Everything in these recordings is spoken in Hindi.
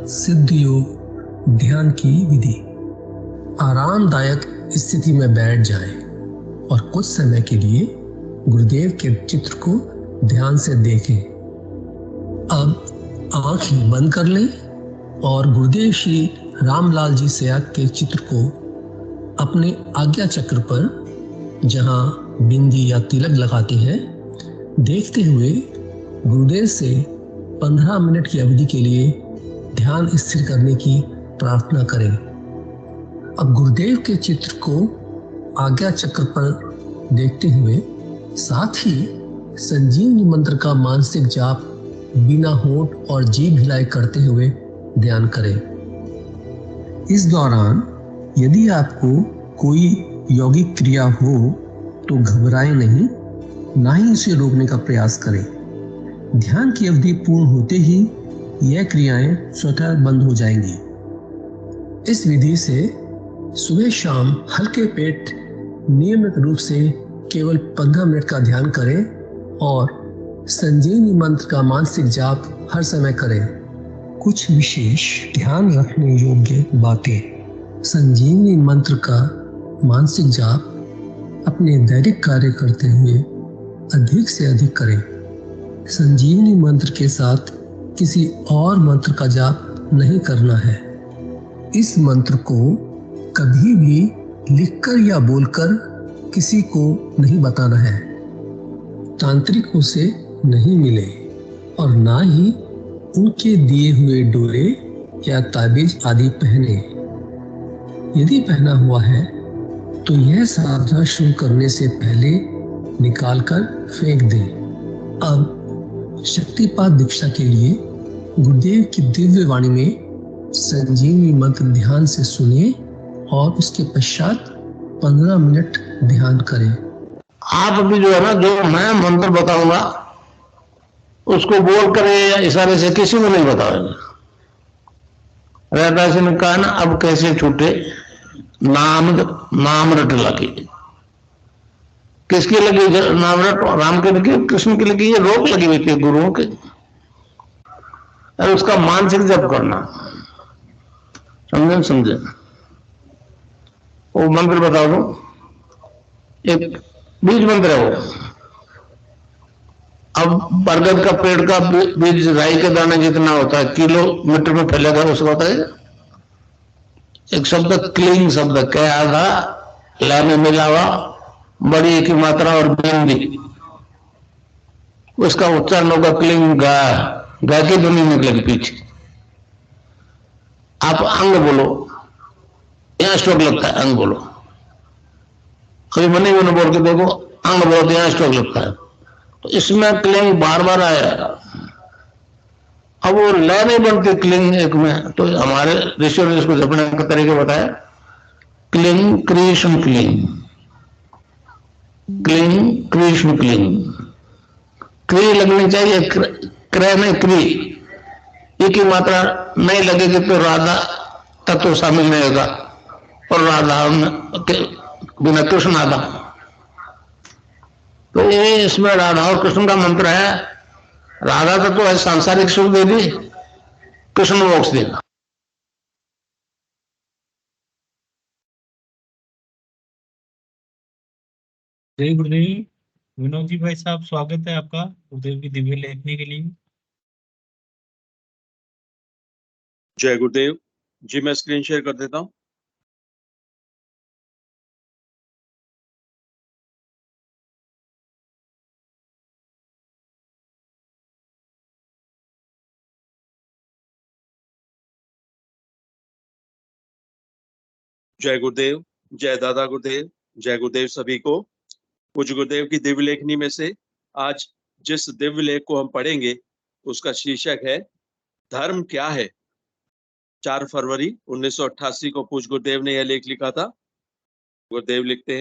सिद्ध योग ध्यान की विधि। आरामदायक स्थिति में बैठ जाएं और कुछ समय के लिए गुरुदेव के चित्र को ध्यान से देखें। अब आंखें बंद कर लें और गुरुदेव श्री रामलाल जी सयाग के चित्र को अपने आज्ञा चक्र पर, जहां बिंदी या तिलक लगाते हैं, देखते हुए गुरुदेव से 15 मिनट की अवधि के लिए ध्यान स्थिर करने की प्रार्थना करें। अब गुरुदेव के चित्र को आज्ञा चक्र पर देखते हुए साथ ही संजीवनी मंत्र का मानसिक जाप बिना होंठ और जीभ हिलाए करते हुए ध्यान करें। इस दौरान यदि आपको कोई यौगिक क्रिया हो तो घबराएं नहीं, ना ही उसे रोकने का प्रयास करें। ध्यान की अवधि पूर्ण होते ही यह क्रियाएं स्वतः बंद हो जाएंगी। इस विधि से सुबह शाम हल्के पेट नियमित रूप से केवल 15 मिनट का ध्यान करें और संजीवनी मंत्र का मानसिक जाप हर समय करें। कुछ विशेष ध्यान रखने योग्य बातें। संजीवनी मंत्र का मानसिक जाप अपने दैनिक कार्य करते हुए अधिक से अधिक करें। संजीवनी मंत्र के साथ किसी और मंत्र का जाप नहीं करना है। इस मंत्र को कभी भी लिखकर या बोलकर किसी को नहीं बताना है। तांत्रिकों से नहीं मिले और ना ही उनके दिए हुए डोरे या ताबीज आदि पहने। यदि पहना हुआ है तो यह साधना शुरू करने से पहले निकालकर फेंक दें। अब शक्तिपात दीक्षा के लिए गुरुदेव की दिव्य वाणी में संजीवनी मंत्र ध्यान से सुनिए और उसके पश्चात 15 मिनट ध्यान करें। आप भी जो है ना, जो मैं मंत्र बताऊंगा उसको बोल कर या इशारे से किसी को नहीं बताओगे। रहता ने कहा ना, अब कैसे छूटे नाम रट लगी। किसकी लगी नाम रट? राम की लगी, कृष्ण की लगी, ये रोक लगी हुई थी गुरुओं के। और उसका मानसिक जप करना, समझे? वो मंत्र बता दो, एक बीज मंत्र है वो। अब बरगद का पेड़ का बीज राई के दाने जितना होता है, किलोमीटर में फैलेगा, उसका होता है एक शब्द क्लीन शब्द क्या आधा ला में मिलावा बड़ी की मात्रा और बिंदी, उसका उच्चारण होगा क्लीन गा की ध्वनि निकलेगी पीछे। आप अंग बोलो, यहां स्ट्रोक लगता है, अंग बोलो। कभी मनी में बोल के देखो, अंग बोलो तो यहां स्ट्रोक लगता है। तो इसमें क्लिंग बार बार आया। अब वो लय नहीं बनती क्लिंग एक में, तो हमारे ऋषियों ने इसको जपने का तरीके बताया। Cling Krishna cling, cling Krishna cling. क्री लगनी चाहिए, क्रय में क्री। ये की मात्रा नहीं लगेगी तो राधा तत्व शामिल नहीं होगा, और राधा बिना कृष्ण आधा। तो ये इसमें राधा और कृष्ण का मंत्र है। राधा तत्व है सांसारिक सुख देगी, कृष्ण मोक्ष देगा। जय गुरुदेव। विनोद जी भाई साहब, स्वागत है आपका गुरुदेव की दिव्य लेखनी के लिए। जय गुरुदेव जी। मैं स्क्रीन शेयर कर देता हूं। जय गुरुदेव, जय दादा गुरुदेव, जय गुरुदेव सभी को। पूज्य गुरुदेव की दिव्य लेखनी में से आज जिस दिव्य लेख को हम पढ़ेंगे उसका शीर्षक है धर्म क्या है। 4 फरवरी 1988 को पूज्य गुरुदेव ने यह लेख लिखा था। गुरुदेव लिखते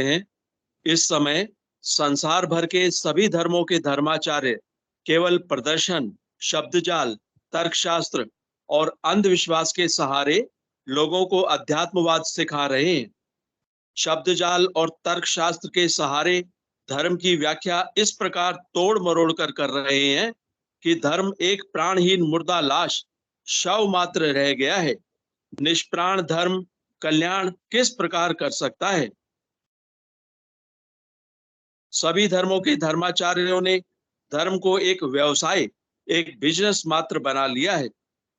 हैं, इस समय संसार भर के सभी धर्मों के धर्माचार्य केवल प्रदर्शन, शब्दजाल, तर्कशास्त्र और अंधविश्वास के सहारे लोगों को अध्यात्मवाद सिखा रहे हैं। शब्दजाल और तर्कशास्त्र के सहारे धर्म की व्याख्या इस प्रकार तोड़ मरोड़ कर रहे हैं कि धर्म एक प्राणहीन मुर्दा लाश, शव मात्र रह गया है। निष्प्राण धर्म कल्याण किस प्रकार कर सकता है? सभी धर्मों के धर्माचार्यों ने धर्म को एक व्यवसाय, एक बिजनेस मात्र बना लिया है।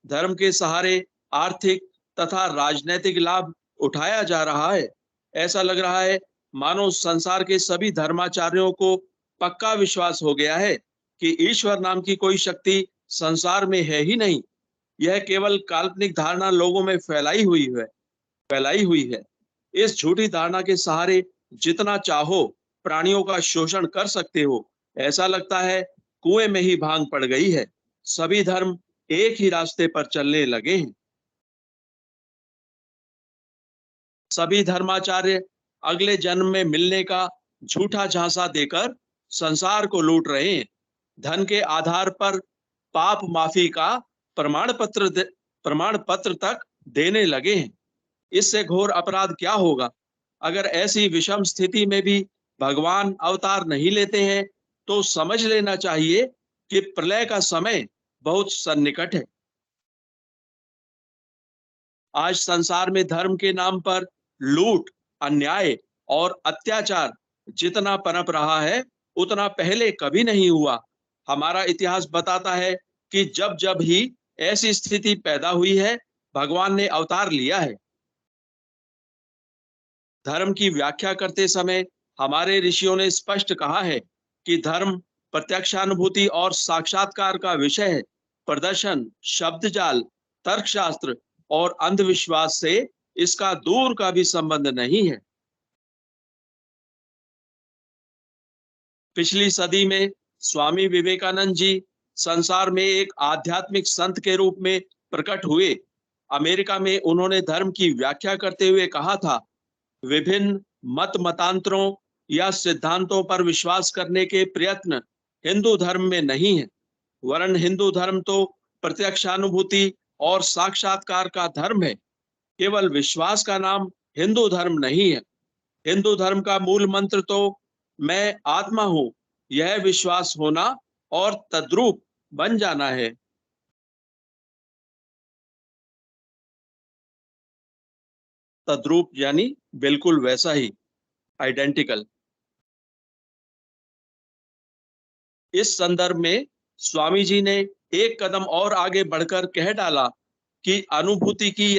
धर्म के सहारे आर्थिक तथा राजनीतिक लाभ उठाया जा रहा है। ऐसा लग रहा है मानो संसार के सभी धर्माचार्यों को पक्का विश्वास हो गया है कि ईश्वर नाम की कोई शक्ति संसार में है ही नहीं। यह केवल काल्पनिक धारणा लोगों में फैलाई हुई है। इस झूठी धारणा के सहारे जितना चाहो प्राणियों का शोषण कर सकते हो। ऐसा लगता है कुएं में ही भांग पड़ गई है। सभी धर्म एक ही रास्ते पर चलने लगे हैं। सभी धर्माचार्य अगले जन्म में मिलने का झूठा झांसा देकर संसार को लूट रहे हैं। धन के आधार पर पाप माफी का प्रमाण पत्र तक देने लगे हैं। इससे घोर अपराध क्या होगा? अगर ऐसी विषम स्थिति में भी भगवान अवतार नहीं लेते हैं तो समझ लेना चाहिए कि प्रलय का समय बहुत सन्निकट है। आज संसार में धर्म के नाम पर लूट, अन्याय और अत्याचार जितना पनप रहा है उतना पहले कभी नहीं हुआ। हमारा इतिहास बताता है कि जब जब ही ऐसी स्थिति पैदा हुई है भगवान ने अवतार लिया है। धर्म की व्याख्या करते समय हमारे ऋषियों ने स्पष्ट कहा है कि धर्म प्रत्यक्षानुभूति और साक्षात्कार का विषय है। प्रदर्शन, शब्दजाल, तर्कशास्त्र और अंधविश्वास से इसका दूर का भी संबंध नहीं है। पिछली सदी में स्वामी विवेकानंद जी संसार में एक आध्यात्मिक संत के रूप में प्रकट हुए। अमेरिका में उन्होंने धर्म की व्याख्या करते हुए कहा था, विभिन्न मतांतरों या सिद्धांतों पर विश्वास करने के प्रयत्न हिंदू धर्म में नहीं है, वरन हिंदू धर्म तो प्रत्यक्षानुभूति और साक्षात्कार का धर्म है। केवल विश्वास का नाम हिंदू धर्म नहीं है। हिंदू धर्म का मूल मंत्र तो मैं आत्मा हूं, यह विश्वास होना और तद्रूप बन जाना है। तद्रूप यानी बिल्कुल वैसा ही, आइडेंटिकल। इस संदर्भ में स्वामी जी ने एक कदम और आगे बढ़कर कह डाला कि अनुभूति की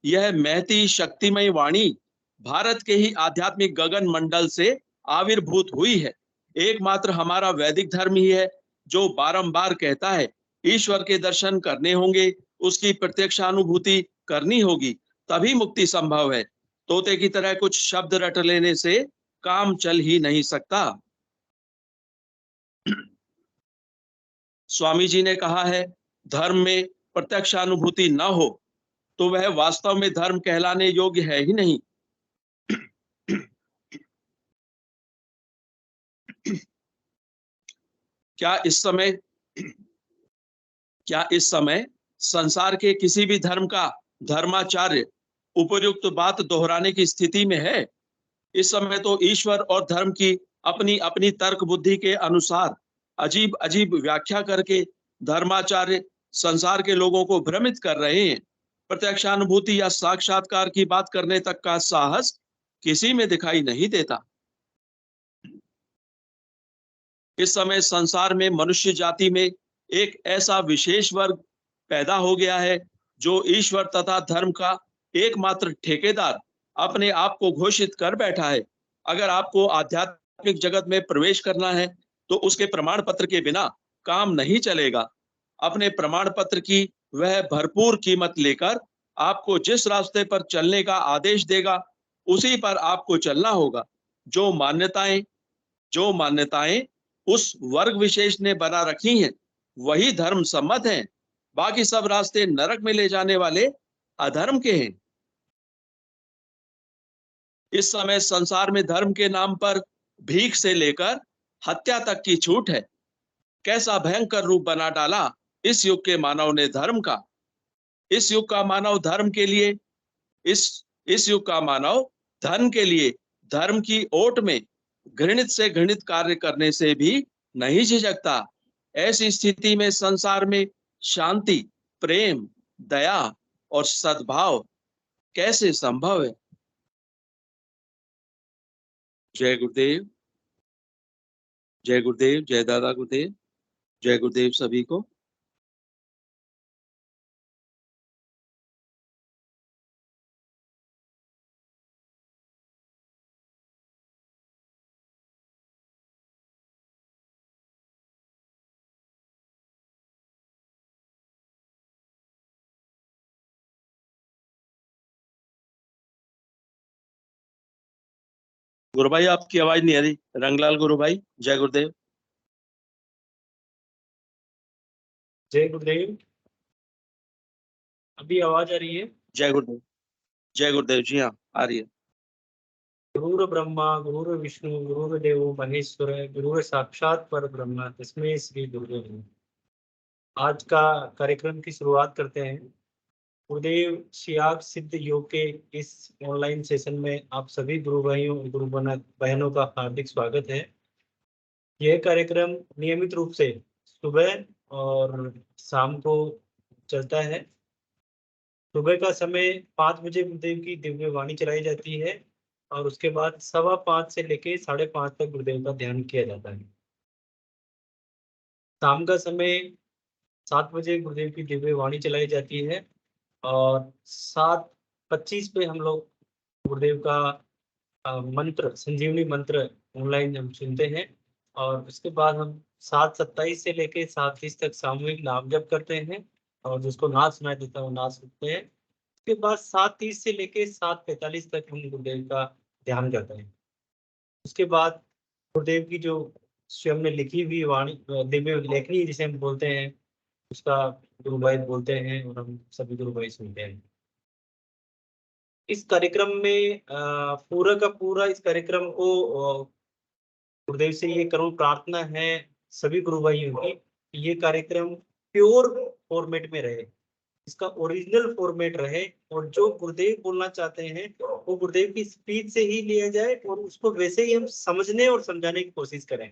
यह महती शक्तिमय वाणी भारत के ही आध्यात्मिक गगन मंडल से आविर्भूत हुई है। एकमात्र हमारा वैदिक धर्म ही है जो बारंबार कहता है ईश्वर के दर्शन करने होंगे, उसकी प्रत्यक्षानुभूति करनी होगी, तभी मुक्ति संभव है। तोते की तरह कुछ शब्द रट लेने से काम चल ही नहीं सकता। स्वामी जी ने कहा है, धर्म में प्रत्यक्षानुभूति न हो तो वह वास्तव में धर्म कहलाने योग्य है ही नहीं। क्या इस समय संसार के किसी भी धर्म का धर्माचार्य उपयुक्त बात दोहराने की स्थिति में है? इस समय तो ईश्वर और धर्म की अपनी अपनी तर्क बुद्धि के अनुसार अजीब अजीब व्याख्या करके धर्माचार्य संसार के लोगों को भ्रमित कर रहे हैं। प्रत्यक्षानुभूति या साक्षात्कार की बात करने तक का साहस किसी में दिखाई नहीं देता। इस समय संसार में मनुष्य जाति में एक ऐसा विशेष वर्ग पैदा हो गया है जो ईश्वर तथा धर्म का एकमात्र ठेकेदार अपने आप को घोषित कर बैठा है। अगर आपको आध्यात्मिक जगत में प्रवेश करना है तो उसके प्रमाण पत्र के बिना काम नहीं चलेगा। अपने प्रमाण पत्र की वह भरपूर कीमत लेकर आपको जिस रास्ते पर चलने का आदेश देगा उसी पर आपको चलना होगा। जो मान्यताएं उस वर्ग विशेष ने बना रखी हैं वही धर्म सम्मत हैं। बाकी सब रास्ते नरक में ले जाने वाले अधर्म के हैं। इस समय संसार में धर्म के नाम पर भीख से लेकर हत्या तक की छूट है। कैसा भयंकर रूप बना डाला इस युग के मानव ने धर्म का। इस युग का मानव धर्म के लिए, इस युग का मानव धन के लिए धर्म की ओट में घृणित से घृणित कार्य करने से भी नहीं झिझकता। ऐसी स्थिति में संसार में शांति, प्रेम, दया और सद्भाव कैसे संभव है? जय गुरुदेव, जय गुरुदेव, जय दादा गुरुदेव, जय गुरुदेव सभी को। गुरु भाई आपकी आवाज नहीं आ रही। रंगलाल गुरु भाई, जय गुरुदेव। जय गुरुदेव, अभी आवाज आ रही है? जय गुरुदेव, जय गुरुदेव जी, हाँ आ रही है। गुरुर ब्रह्मा गुरुर विष्णु गुरुर्देव महेश्वर गुरुर साक्षात पर ब्रह्म तस्मै श्री गुरुदेव नमः। आज का कार्यक्रम की शुरुआत करते हैं। गुरुदेव सियाग सिद्ध योग के इस ऑनलाइन सेशन में आप सभी गुरु भाइयों और गुरु बहनों का हार्दिक स्वागत है। यह कार्यक्रम नियमित रूप से सुबह और शाम को चलता है। सुबह का समय 5 बजे गुरुदेव की दिव्य वाणी चलाई जाती है और उसके बाद 5:15 से लेके 5:30 तक गुरुदेव का ध्यान किया जाता है। शाम का समय 7 बजे गुरुदेव की दिव्य वाणी चलाई जाती है और 7:25 पे हम लोग गुरुदेव का मंत्र, संजीवनी मंत्र ऑनलाइन हम सुनते हैं और उसके बाद हम 7:27 से लेके 7:30 तक सामूहिक नाम जप करते हैं और जिसको नाद सुनाई देता है वो नाद सुनते हैं। उसके बाद 7:30 से लेके 7:45 तक हम गुरुदेव का ध्यान करते हैं। उसके बाद गुरुदेव की जो स्वयं ने लिखी हुई वाणी, दिव्य लेखनी जिसे हम बोलते हैं, उसका गुरु भाई बोलते हैं और हम सभी गुरु भाई सुनते हैं। इस कार्यक्रम में पूरा का पूरा इस कार्यक्रम को गुरुदेव से ये करूँ प्रार्थना है सभी गुरु भाइयों की कि ये कार्यक्रम प्योर फॉर्मेट में रहे, इसका ओरिजिनल फॉर्मेट रहे और जो गुरुदेव बोलना चाहते हैं वो गुरुदेव की स्पीच से ही लिया जाए और उसको वैसे ही हम समझने और समझाने की कोशिश करें।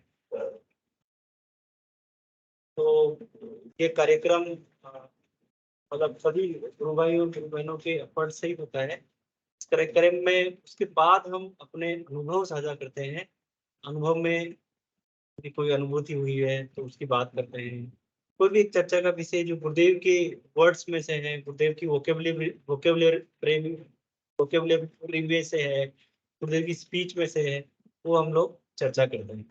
तो ये कार्यक्रम मतलब सभी गुरु भाइयों गुरु बहनों के एफर्ट से ही होता है। इस कार्यक्रम में उसके बाद हम अपने अनुभव साझा करते हैं। अनुभव में यदि कोई अनुभूति हुई है तो उसकी बात करते हैं। कोई भी एक चर्चा का विषय जो गुरुदेव के वर्ड्स में से है, गुरुदेव की वोकेबुलरी में से है, गुरुदेव की स्पीच में से है, वो हम लोग चर्चा करते हैं।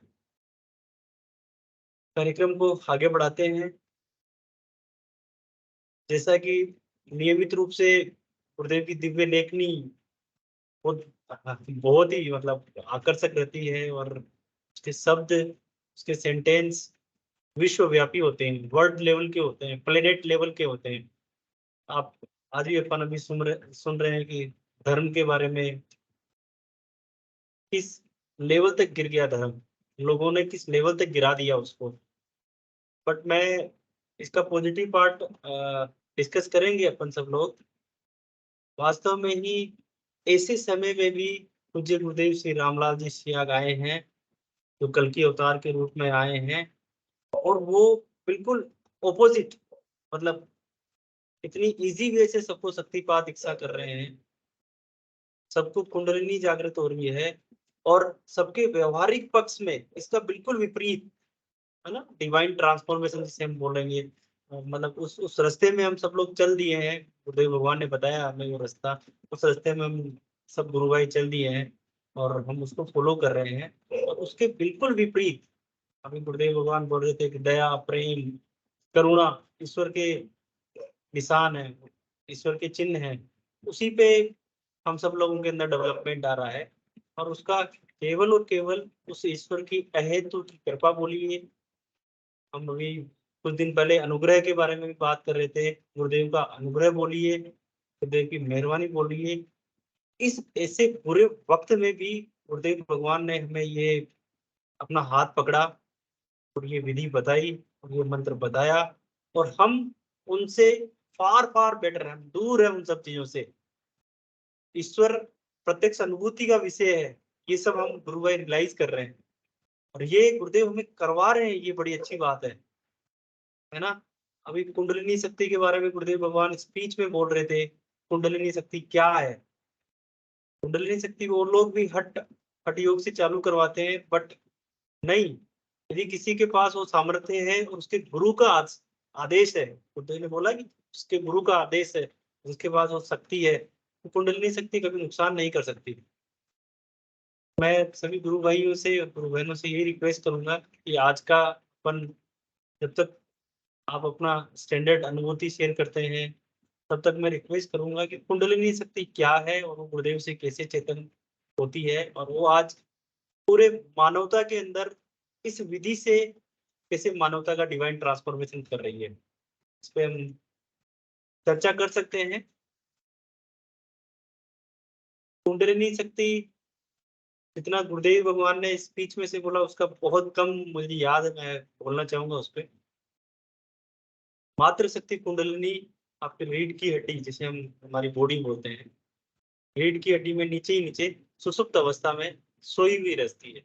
कार्यक्रम को आगे बढ़ाते हैं। जैसा कि नियमित रूप से गुरुदेव की दिव्य लेखनी बहुत ही मतलब आकर्षक रहती है और उसके शब्द, उसके सेंटेंस विश्वव्यापी होते हैं, वर्ल्ड लेवल के होते हैं, प्लेनेट लेवल के होते हैं। आप आज भी अपन अभी सुन रहे हैं कि धर्म के बारे में किस लेवल तक गिर गया धर्म, लोगों ने किस लेवल तक गिरा दिया उसको। बट मैं इसका पॉजिटिव पार्ट डिस्कस करेंगे अपन सब लोग। वास्तव में ही ऐसे समय में भी पूज्य गुरुदेव श्री रामलाल जी सियाग आए हैं, जो कल की अवतार के रूप में आए हैं और वो बिल्कुल ऑपोजिट, मतलब इतनी इजी वे से सबको शक्तिपात दीक्षा कर रहे हैं, सबको कुंडलिनी जागृत हो रही है और सबके व्यवहारिक पक्ष में इसका बिल्कुल विपरीत है ना, डिवाइन ट्रांसफॉर्मेशन जिसे हम बोलेंगे। मतलब उस रास्ते में हम सब लोग चल दिए हैं। गुरुदेव भगवान ने बताया हमें वो रास्ता, उस रास्ते में हम सब गुरु भाई चल दिए हैं और हम उसको फॉलो कर रहे हैं। और उसके बिल्कुल विपरीत अभी गुरुदेव भगवान बोल रहे थे कि दया, प्रेम, करुणा ईश्वर के निशान है, ईश्वर के चिन्ह है। उसी पे हम सब लोगों के अंदर डेवलपमेंट आ रहा है और उसका केवल और केवल उस ईश्वर की अहेतु की कृपा बोली है। हम अभी कुछ दिन पहले अनुग्रह के बारे में भी बात कर रहे थे। गुरुदेव का अनुग्रह बोलिए, गुरुदेव की मेहरबानी बोलिए। इस ऐसे बुरे वक्त में भी गुरुदेव भगवान ने हमें ये अपना हाथ पकड़ा और ये विधि बताई और ये मंत्र बताया और हम उनसे फार फार बेटर हैं, दूर है उन सब चीजों से। ईश्वर प्रत्यक्ष अनुभूति का विषय है ये सब हम गुरु भाई रियलाइज कर रहे हैं और ये गुरुदेव हमें करवा रहे हैं, ये बड़ी अच्छी बात है ना। अभी कुंडलिनी शक्ति के बारे में गुरुदेव भगवान स्पीच में बोल रहे थे, कुंडलिनी शक्ति क्या है। कुंडलिनी शक्ति वो लोग भी हठ योग से चालू करवाते हैं, बट नहीं, यदि किसी के पास वो सामर्थ्य है और उसके गुरु का आदेश है, गुरुदेव ने बोला कि उसके गुरु का आदेश है, उसके पास वो शक्ति है, तो कुंडलिनी शक्ति कभी नुकसान नहीं कर सकती। मैं सभी गुरु भाइयों से और गुरु बहनों से यही रिक्वेस्ट करूंगा कि आज का अपन, जब तक आप अपना स्टैंडर्ड अनुभूति शेयर करते हैं, तब तक मैं रिक्वेस्ट करूंगा कि कुंडलिनी शक्ति क्या है और वो गुरुदेव से कैसे चेतन होती है, और वो आज पूरे मानवता के अंदर इस विधि से कैसे मानवता का डिवाइन ट्रांसफॉर्मेशन कर रही है, इस पे हम चर्चा कर सकते हैं। कुंडलिनी शक्ति जितना गुरुदेव भगवान ने स्पीच में से बोला उसका बहुत कम मुझे याद है, मैं बोलना चाहूंगा उस पर। मात्र शक्ति कुंडलिनी आपके रीढ़ की हड्डी, जिसे हम हमारी बॉडी बोलते हैं, रीढ़ की हड्डी में नीचे ही नीचे सुसुप्त अवस्था में सोई हुई रहती है।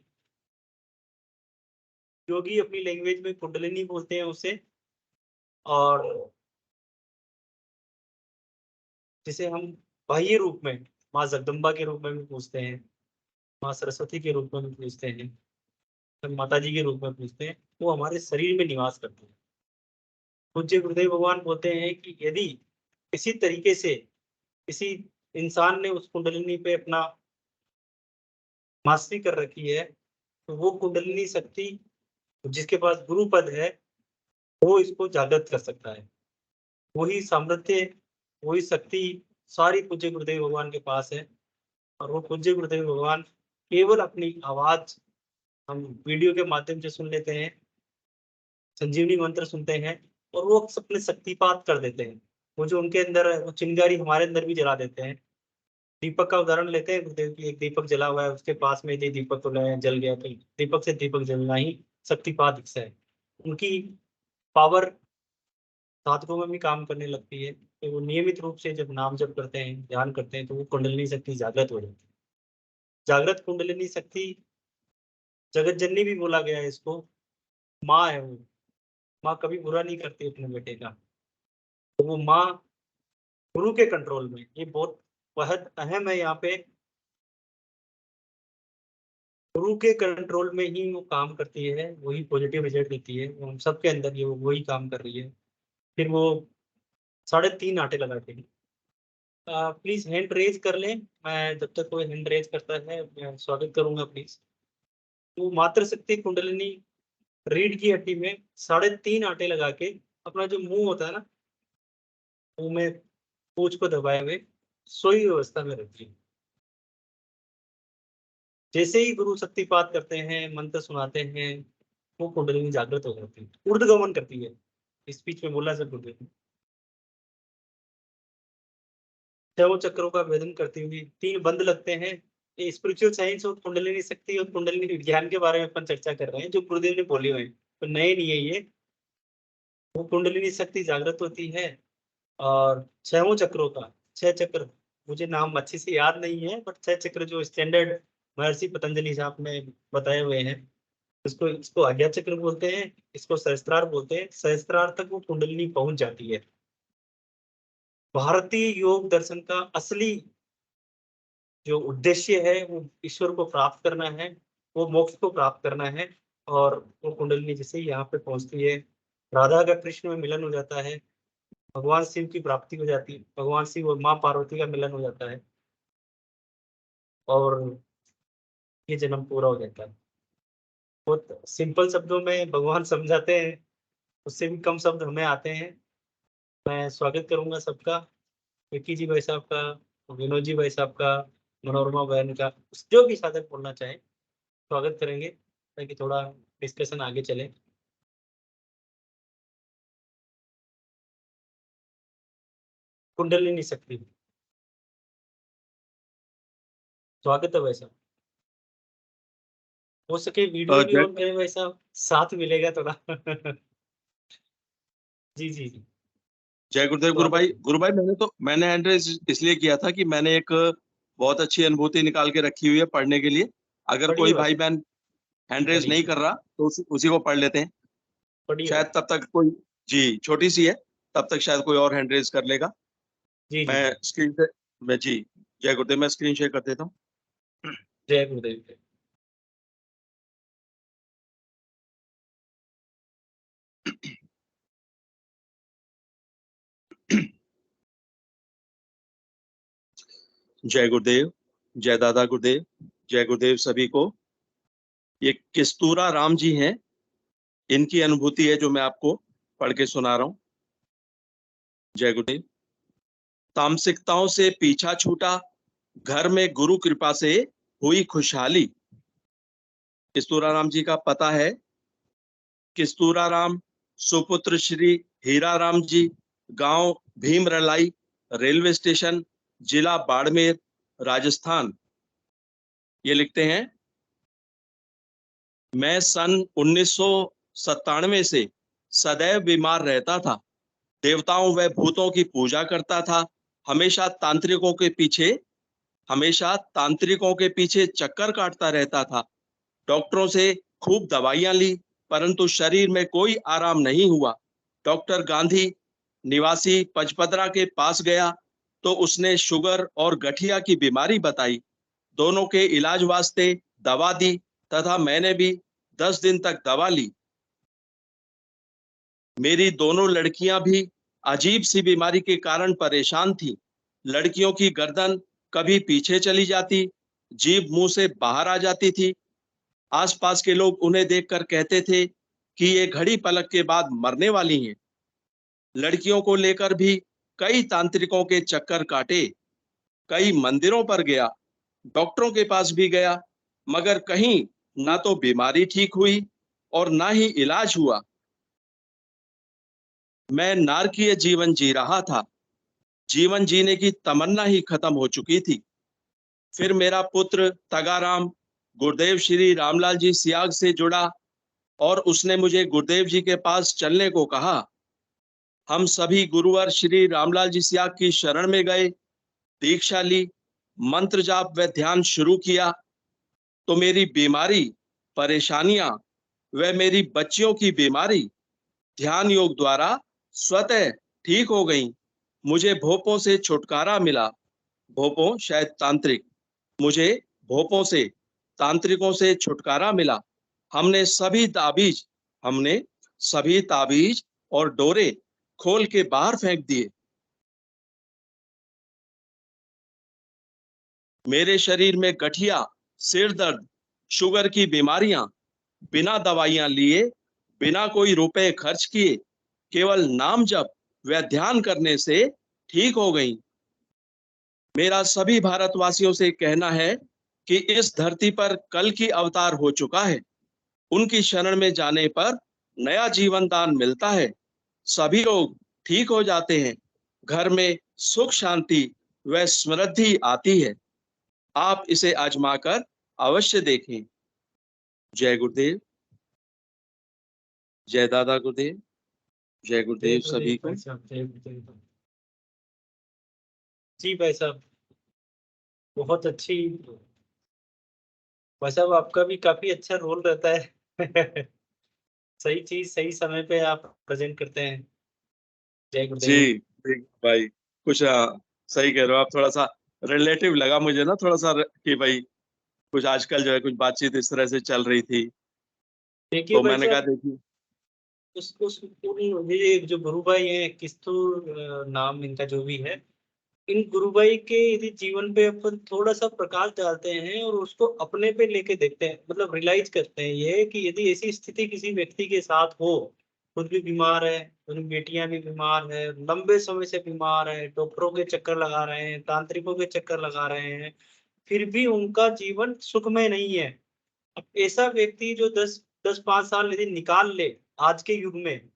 योगी अपनी लैंग्वेज में कुंडलिनी बोलते हैं उसे, और जिसे हम बाह्य रूप में माँ जगदम्बा के रूप में भी पूछते हैं, माँ सरस्वती के रूप में भी पूछते हैं, माता जी के रूप में पूछते हैं, वो हमारे शरीर में निवास करते हैं। पूज्य गुरुदेव भगवान बोलते हैं कि यदि किसी तरीके से किसी इंसान ने उस कुंडलिनी पे अपना मास्टरी कर रखी है, तो वो कुंडलिनी शक्ति जिसके पास गुरु पद है वो इसको जागृत कर सकता है। वही सामर्थ्य, वही शक्ति सारी पूज्य गुरुदेव भगवान के पास है, और वो पूज्य गुरुदेव भगवान केवल अपनी आवाज हम वीडियो के माध्यम से सुन लेते हैं, संजीवनी मंत्र सुनते हैं, और वो अपने शक्तिपात कर देते हैं। वो जो उनके अंदर है वो चिंगारी हमारे अंदर भी जला देते हैं। दीपक का उदाहरण लेते हैं गुरुदेव की, एक दीपक जला हुआ है, उसके पास में यदि दीपक को जल गया तो दीपक से दीपक जलना ही शक्तिपात है। उनकी पावर साधकों में भी काम करने लगती है, तो वो नियमित रूप से जब नाम जप करते हैं, ध्यान करते हैं, तो वो कुंडलिनी शक्ति जागृत हो जाती है। जागृत कुंडलिनी शक्ति जगत जननी भी बोला गया है इसको, माँ है वो। माँ कभी बुरा नहीं करती अपने बेटे का, तो वो माँ गुरु के कंट्रोल में, ये बहुत बहुत अहम है यहाँ पे, गुरु के कंट्रोल में ही वो काम करती है, वही पॉजिटिव रिजल्ट देती है। हम सबके अंदर ये वही काम कर रही है। फिर वो 3.5 आटे लगाते हैं। प्लीज हैंड रेज कर लें, मैं जब तक कोई हैंड रेज करता है मैं स्वागत करूंगा प्लीज। वो मात्र शक्ति कुंडलिनी रीढ़ की हड्डी में 3.5 आटे लगा के अपना जो मुंह होता है ना, मुंह में पूंछ को दबाए हुए सोई अवस्था में रखती है। जैसे ही गुरु शक्तिपात करते हैं, मंत्र सुनाते हैं, वो कुंडलिनी जागृत हो जाती है, ऊर्ध्वगमन करती है। स्पीच में बोला सर गुरुदेव, छह चक्रों का भेदन करती हुई 3 बंद लगते हैं। ये स्पिरिचुअल साइंस और कुंडलिनी शक्ति और कुंडलिनी विज्ञान के बारे में अपन चर्चा कर रहे हैं, जो गुरुदेव ने बोले हुए हैं, तो नए नहीं है ये। वो कुंडलिनी शक्ति जागृत होती है और 6 चक्रों का, 6 चक्र मुझे नाम अच्छे से याद नहीं है, बट 6 चक्र जो स्टैंडर्ड महर्षि पतंजलि साहब ने बताए हुए हैं, इसको आज्ञा चक्र बोलते हैं, इसको सहस्त्रार बोलते हैं। सहस्त्रार तक वो कुंडलिनी पहुंच जाती है। भारतीय योग दर्शन का असली जो उद्देश्य है वो ईश्वर को प्राप्त करना है, वो मोक्ष को प्राप्त करना है, और वो कुंडलिनी जैसे यहाँ पे पहुंचती है, राधा का कृष्ण में मिलन हो जाता है, भगवान शिव की प्राप्ति हो जाती है, भगवान शिव और माँ पार्वती का मिलन हो जाता है, और ये जन्म पूरा हो जाता है। बहुत सिंपल शब्दों में भगवान समझाते हैं, उससे भी कम शब्द हमें आते हैं। मैं स्वागत करूंगा सबका, विक्की जी भाई साहब का, विनोद जी भाई साहब का, मनोरमा बहन का, जो भी साधक बोलना चाहे स्वागत करेंगे, ताकि थोड़ा डिस्कशन आगे चले। कुंडलिनी शक्ति, स्वागत है भाई साहब। हो सके वीडियो भी ऑन करें भाई साहब, साथ मिलेगा थोड़ा। जी जी जी, जय गुरुदेव। गुरु भाई मैंने हैंड रेज इसलिए किया था कि मैंने एक बहुत अच्छी अनुभूति निकाल के रखी हुई है पढ़ने के लिए, अगर पढ़िए कोई भाई भाई साहब, बहन हैंड रेज पढ़िए नहीं कर रहा तो उसी को पढ़ लेते हैं, पढ़िए शायद भाई। तब तक कोई, जी छोटी सी है, तब तक शायद कोई और हैंड रेज कर लेगा। जी जी मैं जी। स्क्रीन से, मैं जी, जय गुरुदेव, मैं स्क्रीन शेयर कर देता हूँ। जय गुरुदेव। जय गुरुदेव, जय दादा गुरुदेव, जय गुरुदेव सभी को। ये किस्तूरा राम जी हैं, इनकी अनुभूति है जो मैं आपको पढ़ के सुना रहा हूँ। जय गुरुदेव। तामसिकताओं से पीछा छूटा, घर में गुरु कृपा से हुई खुशहाली। किस्तूरा राम जी का पता है किस्तूरा राम, सुपुत्र श्री हीरा राम जी, गांव भीमरलाई, रेलवे स्टेशन, जिला बाड़मेर, राजस्थान। ये लिखते हैं, मैं सन 1997 से सदैव बीमार रहता था, देवताओं व भूतों की पूजा करता था, हमेशा तांत्रिकों के पीछे चक्कर काटता रहता था, डॉक्टरों से खूब दवाइयां ली, परंतु शरीर में कोई आराम नहीं हुआ। डॉक्टर गांधी निवासी पचपदरा के पास गया तो उसने शुगर और गठिया की बीमारी बताई। दोनों के इलाज वास्ते दवा दी तथा मैंने भी 10 दिन तक दवा ली। मेरी दोनों लड़कियां भी अजीब सी बीमारी के कारण परेशान थी। लड़कियों की गर्दन कभी पीछे चली जाती, जीभ मुंह से बाहर आ जाती थी। आसपास के लोग उन्हें देखकर कहते थे कि ये घड़ी पलक के बाद मरने वाली हैं। लड़कियों को लेकर भी कई तांत्रिकों के चक्कर काटे, कई मंदिरों पर गया, डॉक्टरों के पास भी गया, मगर कहीं ना तो बीमारी ठीक हुई और ना ही इलाज हुआ। मैं नारकीय जीवन जी रहा था, जीवन जीने की तमन्ना ही खत्म हो चुकी थी। फिर मेरा पुत्र तगाराम गुरुदेव श्री रामलाल जी सियाग से जुड़ा और उसने मुझे गुरुदेव जी के पास चलने को कहा। हम सभी गुरुवर श्री रामलाल जी सियाग की शरण में गए, दीक्षा ली, मंत्र जाप व ध्यान शुरू किया तो मेरी बीमारी, परेशानियां व मेरी बच्चियों की बीमारी ध्यान योग द्वारा स्वतः ठीक हो गई। मुझे भोपों से छुटकारा मिला। भोपों शायद तांत्रिक, मुझे भोपों से, तांत्रिकों से छुटकारा मिला। हमने सभी ताबीज और डोरे खोल के बाहर फेंक दिए। मेरे शरीर में गठिया, सिर दर्द, शुगर की बीमारियां बिना दवाइयां लिए, बिना कोई रुपए खर्च किए, केवल नाम जप व ध्यान करने से ठीक हो गई। मेरा सभी भारतवासियों से कहना है कि इस धरती पर कल की अवतार हो चुका है। उनकी शरण में जाने पर नया जीवन दान मिलता है, सभी लोग ठीक हो जाते हैं, घर में सुख शांति व समृद्धि आती है। आप इसे आजमाकर अवश्य देखें। जय गुरुदेव, जय दादा गुरुदेव, जय जय गुरुदेव गुरुदेव सभी को। भाई साहब, जय गुरुदेव। जी भाई साहब, बहुत अच्छी। भाई साहब, आपका भी काफी अच्छा रोल रहता है। सही चीज सही समय पे आप प्रेजेंट करते हैं। जय गुरुदेव। जी ठीक भाई, कुछ सही कह रहे हो आप, थोड़ा सा रिलेटिव लगा मुझे ना, थोड़ा सा कि भाई कुछ आजकल जो है कुछ बातचीत इस तरह से चल रही थी, देखिए तो भाई मैंने कहा साहब, देखिए। ये जो गुरु भाई हैं, किस्तूर नाम इनका जो भी है, इन गुरु भाई के यदि जीवन पे अपन थोड़ा सा प्रकाश डालते हैं और उसको अपने पे लेके देखते हैं, मतलब रियलाइज करते हैं ये कि यदि ऐसी स्थिति किसी व्यक्ति के साथ हो, खुद भी बीमार है, उनकी बेटियां भी बीमार है, लंबे समय से बीमार है, डॉक्टरों के चक्कर लगा रहे हैं, तांत्रिकों के चक्कर लगा रहे हैं, फिर भी उनका जीवन सुखमय नहीं है। अब ऐसा व्यक्ति जो 10 5 साल यदि निकाल ले आज के युग में,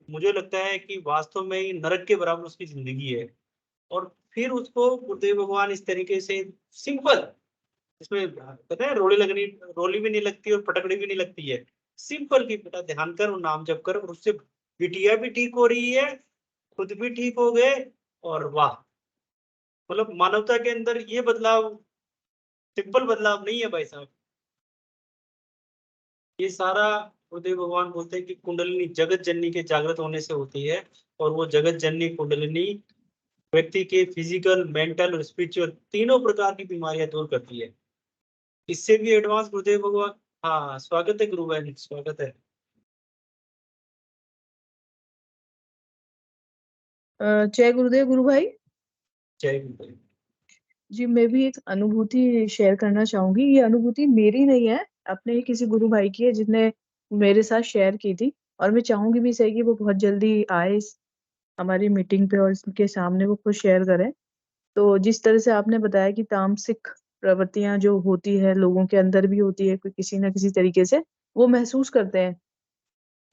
मुझे लगता है कि वास्तव में ही नरक के बराबर उसकी जिंदगी है। और फिर उसको गुरुदेव भगवान इस तरीके से सिंपल, इसमें पता है रोली भी नहीं लगती और पटकड़ी भी नहीं लगती है। सिंपल की बेटा ध्यान कर और नाम जप कर, और उससे बिटिया भी ठीक हो रही है, खुद भी ठीक हो गए। और वाह, मतलब मानवता के अंदर ये बदलाव सिंपल बदलाव नहीं है भाई साहब। ये सारा गुरुदेव भगवान बोलते हैं कि कुंडलिनी जगत जननी के जागृत होने से होती है, और वो जगत जननी कुंडलिनी व्यक्ति के फिजिकल, मेंटल और स्पिरिचुअल तीनों प्रकार की बीमारियां दूर करती है। इससे भी एडवांस गुरुदेव भगवान। हाँ, स्वागत है गुरु बहन, स्वागत है। जय गुरुदेव गुरु भाई। जय गुरुदेव। जी, मैं भी एक अनुभूति शेयर करना चाहूंगी। ये अनुभूति मेरी नहीं है, अपने ही किसी गुरु भाई की है जिसने मेरे साथ शेयर की थी, और मैं चाहूंगी भी सही कि वो बहुत जल्दी आए हमारी मीटिंग पे और इसके सामने वो खुद शेयर करें। तो जिस तरह से आपने बताया कि तामसिक प्रवृत्तियां जो होती है लोगों के अंदर भी होती है, कोई किसी ना किसी तरीके से वो महसूस करते हैं।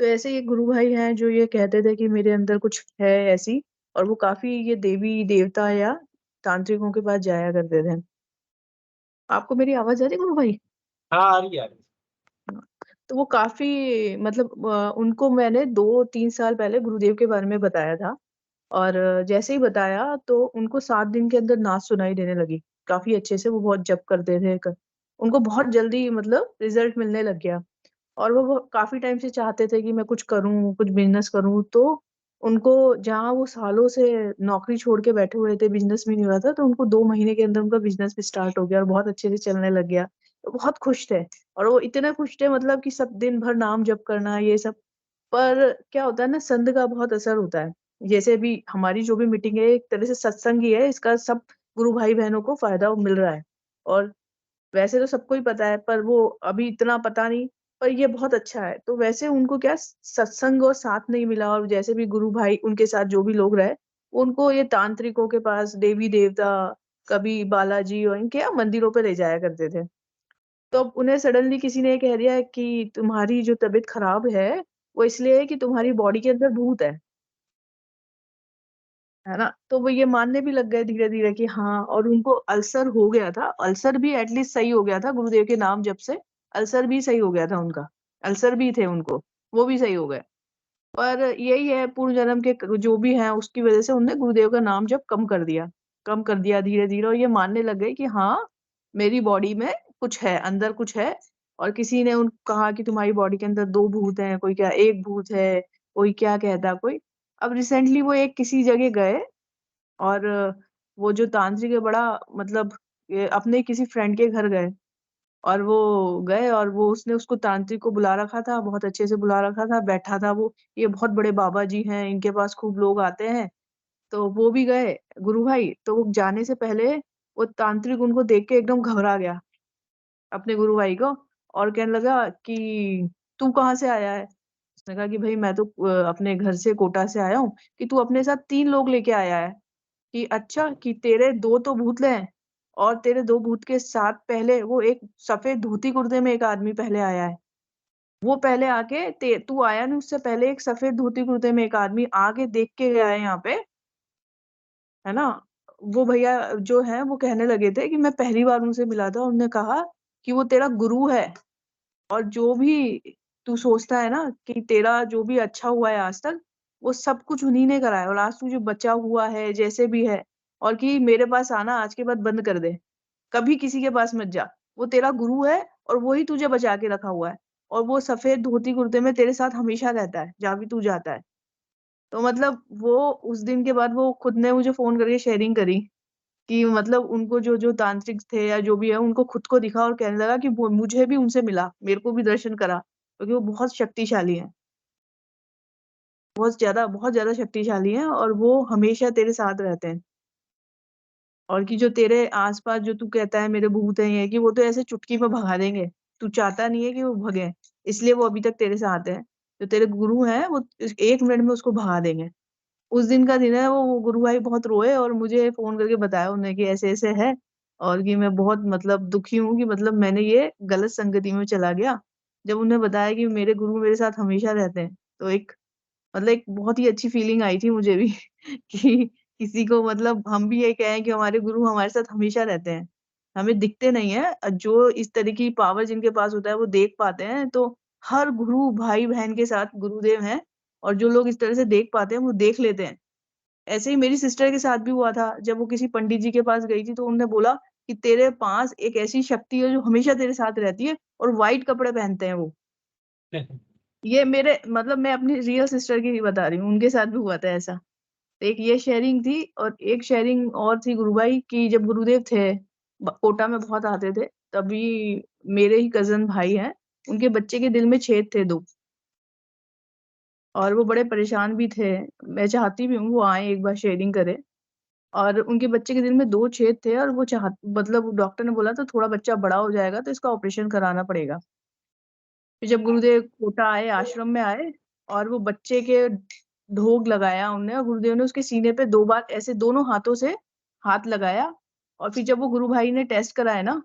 तो ऐसे ये गुरु भाई हैं जो ये कहते थे कि मेरे अंदर कुछ है ऐसी, और वो काफी ये देवी देवता या तांत्रिकों के पास जाया करते थे। आपको मेरी आवाज आ रही है गुरु भाई? हाँ, आ रही है। तो वो काफी मतलब उनको मैंने 2-3 साल पहले गुरुदेव के बारे में बताया था, और जैसे ही बताया तो उनको 7 दिन के अंदर नाच सुनाई देने लगी काफी अच्छे से। वो बहुत जप करते थे, उनको बहुत जल्दी मतलब रिजल्ट मिलने लग गया। और वो काफी टाइम से चाहते थे कि मैं कुछ करूं, कुछ बिजनेस करूं। तो उनको, जहाँ वो सालों से नौकरी छोड़ के बैठे हुए थे, बिजनेस भी नहीं हुआ था, तो उनको 2 महीने के अंदर उनका बिजनेस भी स्टार्ट हो गया और बहुत अच्छे से चलने लग गया। तो बहुत खुश थे, और वो इतने खुश थे मतलब कि सब दिन भर नाम जप करना ये सब। पर क्या होता है ना, संत का बहुत असर होता है। जैसे भी हमारी जो भी मीटिंग है एक तरह से सत्संग ही है, इसका सब गुरु भाई बहनों को फायदा मिल रहा है। और वैसे तो सबको ही पता है, पर वो अभी इतना पता नहीं, पर ये बहुत अच्छा है। तो वैसे उनको क्या सत्संग और साथ नहीं मिला, और जैसे भी गुरु भाई उनके साथ जो भी लोग रहे, उनको ये तांत्रिकों के पास, देवी देवता, कभी बालाजी और इनके यहाँ मंदिरों पे ले जाया करते थे। तो अब उन्हें सडनली किसी ने कह दिया कि तुम्हारी जो तबीयत खराब है वो इसलिए है कि तुम्हारी बॉडी के अंदर भूत है ना। तो वो ये मानने भी लग गए धीरे धीरे कि हाँ, और उनको अल्सर हो गया था। अल्सर भी एटलीस्ट सही हो गया था गुरुदेव के नाम जब से, अल्सर भी सही हो गया था उनका। अल्सर भी थे उनको, वो भी सही हो गए। पर यही है, पूर्व जन्म के जो भी हैं उसकी वजह से उनने गुरुदेव का नाम जब कम कर दिया धीरे धीरे, और ये मानने लग गए कि हाँ, मेरी बॉडी में कुछ है, अंदर कुछ है। और किसी ने उन कहा कि तुम्हारी बॉडी के अंदर 2 भूत हैं, कोई क्या एक भूत है, कोई क्या कहता कोई। अब रिसेंटली वो एक किसी जगह गए, और वो जो तांत्रिक है बड़ा मतलब, ये अपने किसी फ्रेंड के घर गए, और वो गए और वो उसने उसको तांत्रिक को बुला रखा था, बहुत अच्छे से बुला रखा था, बैठा था वो। ये बहुत बड़े बाबा जी हैं, इनके पास खूब लोग आते हैं। तो वो भी गए गुरु भाई। तो वो जाने से पहले वो तांत्रिक उनको देख के एकदम घबरा गया, अपने गुरु भाई को, और कहने लगा कि तू कहाँ से आया है। उसने कहा कि भाई मैं तो अपने घर से, कोटा से आया हूँ। कि तू अपने साथ 3 लोग लेके आया है। कि अच्छा, कि तेरे 2 तो भूतले हैं, और तेरे 2 भूत के साथ पहले वो एक सफेद धोती कुर्ते में एक आदमी पहले आया है। वो पहले आके तू आया नहीं, उससे पहले एक सफेद धोती कुर्ते में एक आदमी आके देख के गया है यहाँ पे, है ना। वो भैया जो है वो कहने लगे थे कि मैं पहली बार उनसे मिला था, उन्होंने कहा कि वो तेरा गुरु है, और जो भी तू सोचता है ना कि तेरा जो भी अच्छा हुआ है आज तक, वो सब कुछ उन्हीं ने करा है, और आज तू जो बचा हुआ है जैसे भी है, और कि मेरे पास आना आज के बाद बंद कर दे, कभी किसी के पास मत जा। वो तेरा गुरु है, और वही तुझे बचा के रखा हुआ है, और वो सफेद धोती कुर्ते में तेरे साथ हमेशा रहता है जहाँ भी तू जाता है। तो मतलब वो उस दिन के बाद वो खुद ने मुझे फोन करके शेयरिंग करी कि मतलब उनको जो जो तांत्रिक थे या जो भी है, उनको खुद को दिखा और कहने लगा कि मुझे भी उनसे मिला, मेरे को भी दर्शन करा, क्योंकि वो बहुत शक्तिशाली हैं, बहुत ज्यादा शक्तिशाली हैं, और वो हमेशा तेरे साथ रहते हैं। और कि जो तेरे आसपास जो तू कहता है मेरे भूत हैं, ये कि वो तो ऐसे चुटकी में भगा देंगे। तू चाहता नहीं है कि वो भगे, इसलिए वो अभी तक तेरे साथ है। जो तेरे गुरु हैं वो 1 मिनट में उसको भगा देंगे। उस दिन का दिन है, वो गुरु भाई बहुत रोए और मुझे फोन करके बताया उन्होंने कि ऐसे ऐसे है, और कि मैं बहुत मतलब दुखी हूँ कि मतलब मैंने ये गलत संगति में चला गया। जब उन्हें बताया कि मेरे गुरु मेरे साथ हमेशा रहते हैं, तो एक मतलब एक बहुत ही अच्छी फीलिंग आई थी मुझे भी कि किसी को मतलब हम भी ये कहें कि हमारे गुरु हमारे साथ हमेशा रहते हैं। हमें दिखते नहीं है, जो इस तरह की पावर जिनके पास होता है वो देख पाते हैं। तो हर गुरु भाई बहन के साथ गुरुदेव हैं, और जो लोग इस तरह से देख पाते हैं वो देख लेते हैं। ऐसे ही मेरी सिस्टर के साथ भी हुआ था, जब वो किसी पंडित जी के पास गई थी, तो उन्होंने बोला कि तेरे पास एक ऐसी शक्ति है जो हमेशा तेरे साथ रहती है, और व्हाइट कपड़े पहनते हैं वो। ये मेरे मतलब मैं अपनी रियल सिस्टर की ही बता रही हूँ, उनके साथ भी हुआ था ऐसा। एक ये शेयरिंग थी और एक शेयरिंग और थी गुरुभाई की, जब गुरुदेव थे कोटा में बहुत आते थे, तभी मेरे ही कजन भाई हैं, उनके बच्चे के दिल में छेद थे 2 और वो बड़े परेशान भी थे। मैं चाहती भी हूँ वो आए एक बार शेयरिंग करें। और उनके बच्चे के दिल में 2 छेद थे और वो मतलब डॉक्टर ने बोला था थोड़ा बच्चा बड़ा हो जाएगा तो इसका ऑपरेशन कराना पड़ेगा। फिर जब गुरुदेव कोटा आए, आश्रम में आए और वो बच्चे के ढोग लगाया उन्होंने और गुरुदेव ने उसके सीने पे 2 बार ऐसे दोनों हाथों से हाथ लगाया और फिर जब वो गुरु भाई ने टेस्ट कराया ना,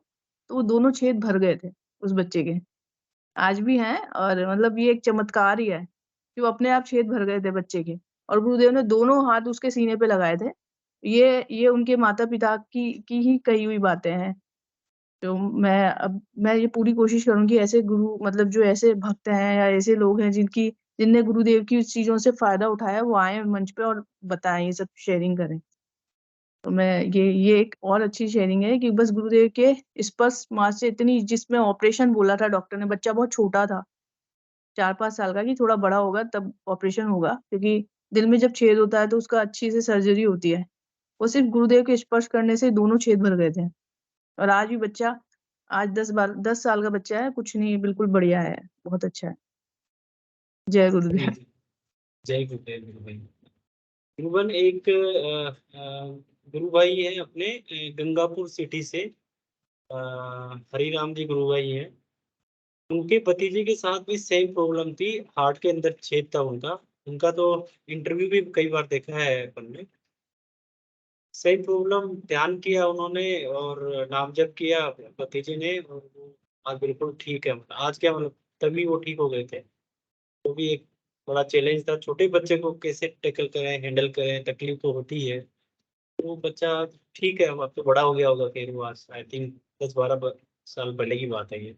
तो वो दोनों छेद भर गए थे उस बच्चे के। आज भी हैं और मतलब ये एक चमत्कार ही है कि वो अपने आप छेद भर गए थे बच्चे के और गुरुदेव ने दोनों हाथ उसके सीने पे लगाए थे। ये उनके माता-पिता की ही कही हुई बातें हैं। तो मैं ये पूरी कोशिश करूँगी ऐसे गुरु मतलब जो ऐसे भक्त हैं या ऐसे लोग हैं जिनने गुरुदेव की उस चीज़ों से फ़ायदा उठाया, वो आएँ मंच पे और बताएँ, ये सब शेयरिंग करें। तो मैं ये एक और अच्छी शेयरिंग है कि बस गुरुदेव के स्पर्श मास से इतनी, जिसमें ऑपरेशन बोला था डॉक्टर ने, बच्चा बहुत छोटा था, 4-5 साल का, कि थोड़ा बड़ा होगा तब ऑपरेशन होगा, क्योंकि दिल में जब छेद होता है तो उसका अच्छी से सर्जरी होती है। वो सिर्फ़ गुरुदेव के स्पर्श करने से दोनों छेद भर गए थे। और आज भी बच्चा, आज 10 साल का बच्चा है, कुछ नहीं, बिल्कुल बढ़िया है, बहुत अच्छा है। जय जी, गुरुदेव। जी। जय गुरुदेव गुरु भाई। गुरुवन एक गुरु भाई है अपने गंगापुर सिटी से, हरिराम जी गुरु भाई हैं। उनके भतीजे के साथ भी सेम प्रॉब्लम थी, हार्ट के अंदर छेद था उनका। उनका तो इंटरव्यू भी कई बार देखा है अपन ने। सेम प्रॉब्लम, ध्यान किया उन्होंने और नाम जप किया भतीजे ने, और वो आज बिल्कुल ठीक है। मतलब आज क्या, मतलब तभी वो ठीक हो गए थे। वो भी एक बड़ा चैलेंज था, छोटे बच्चे को कैसे टैकल करें, हैंडल करें, तकलीफ तो होती है। वो बच्चा ठीक है, अब तो बड़ा हो गया होगा, फिर वो आज आई थिंक 10-12 साल पहले की बात है ये।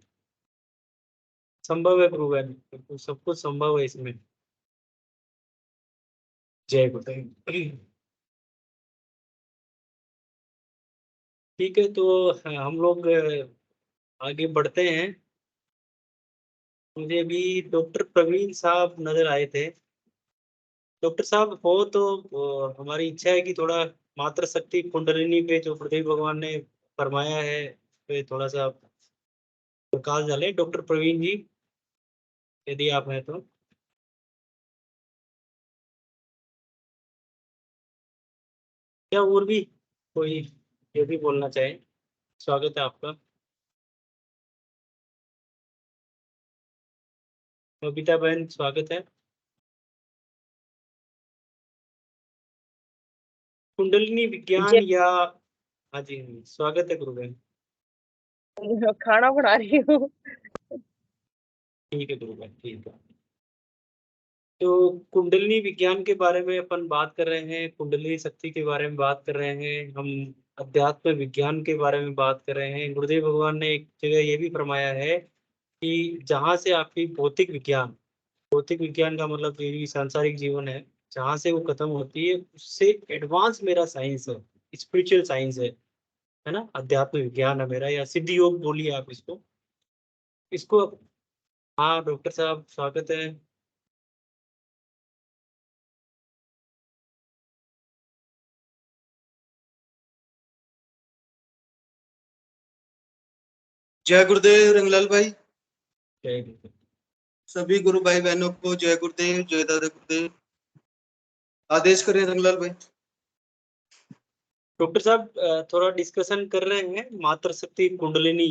संभव है प्रूवन, बिल्कुल सब कुछ संभव है इसमें। जय गुरुदेव। ठीक है, तो हम लोग आगे बढ़ते हैं। मुझे अभी डॉक्टर प्रवीण साहब नजर आए थे। डॉक्टर साहब हो तो हमारी इच्छा है कि थोड़ा मात्र शक्ति कुंडलिनी पे जो गुरुदेव भगवान ने फरमाया है, पे थोड़ा सा प्रकाश डालें। डॉक्टर प्रवीण जी, यदि आप हैं तो। क्या और भी कोई ये भी बोलना चाहे, स्वागत है आपका। बबीता बहन, स्वागत है। कुंडलिनी विज्ञान या, हाँ जी, स्वागत है गुरु बहन। खाना बना रही हूँ। ठीक है गुरु बहन, ठीक है। तो कुंडलिनी विज्ञान के बारे में अपन बात कर रहे हैं, कुंडलिनी शक्ति के बारे में बात कर रहे हैं हम, अध्यात्म विज्ञान के बारे में बात कर रहे हैं। गुरुदेव भगवान ने एक जगह ये भी फरमाया है कि जहाँ से आपकी भौतिक विज्ञान का मतलब ये भी सांसारिक जीवन है, जहाँ से वो खत्म होती है, उससे एडवांस मेरा साइंस है, स्पिरिचुअल साइंस है ना, अध्यात्म विज्ञान है मेरा, या सिद्धि योग बोलिए आप इसको। इसको, हाँ डॉक्टर साहब स्वागत है। जय गुरुदेव रंगलाल भाई। जय गुरुदेव। सभी गुरु भाई बहनों को जय गुरुदेव, जय दादा गुरुदेव। आदेश करें रंगलाल भाई। डॉक्टर साहब थोड़ा डिस्कशन कर रहे हैं मात्र शक्ति कुंडलिनी,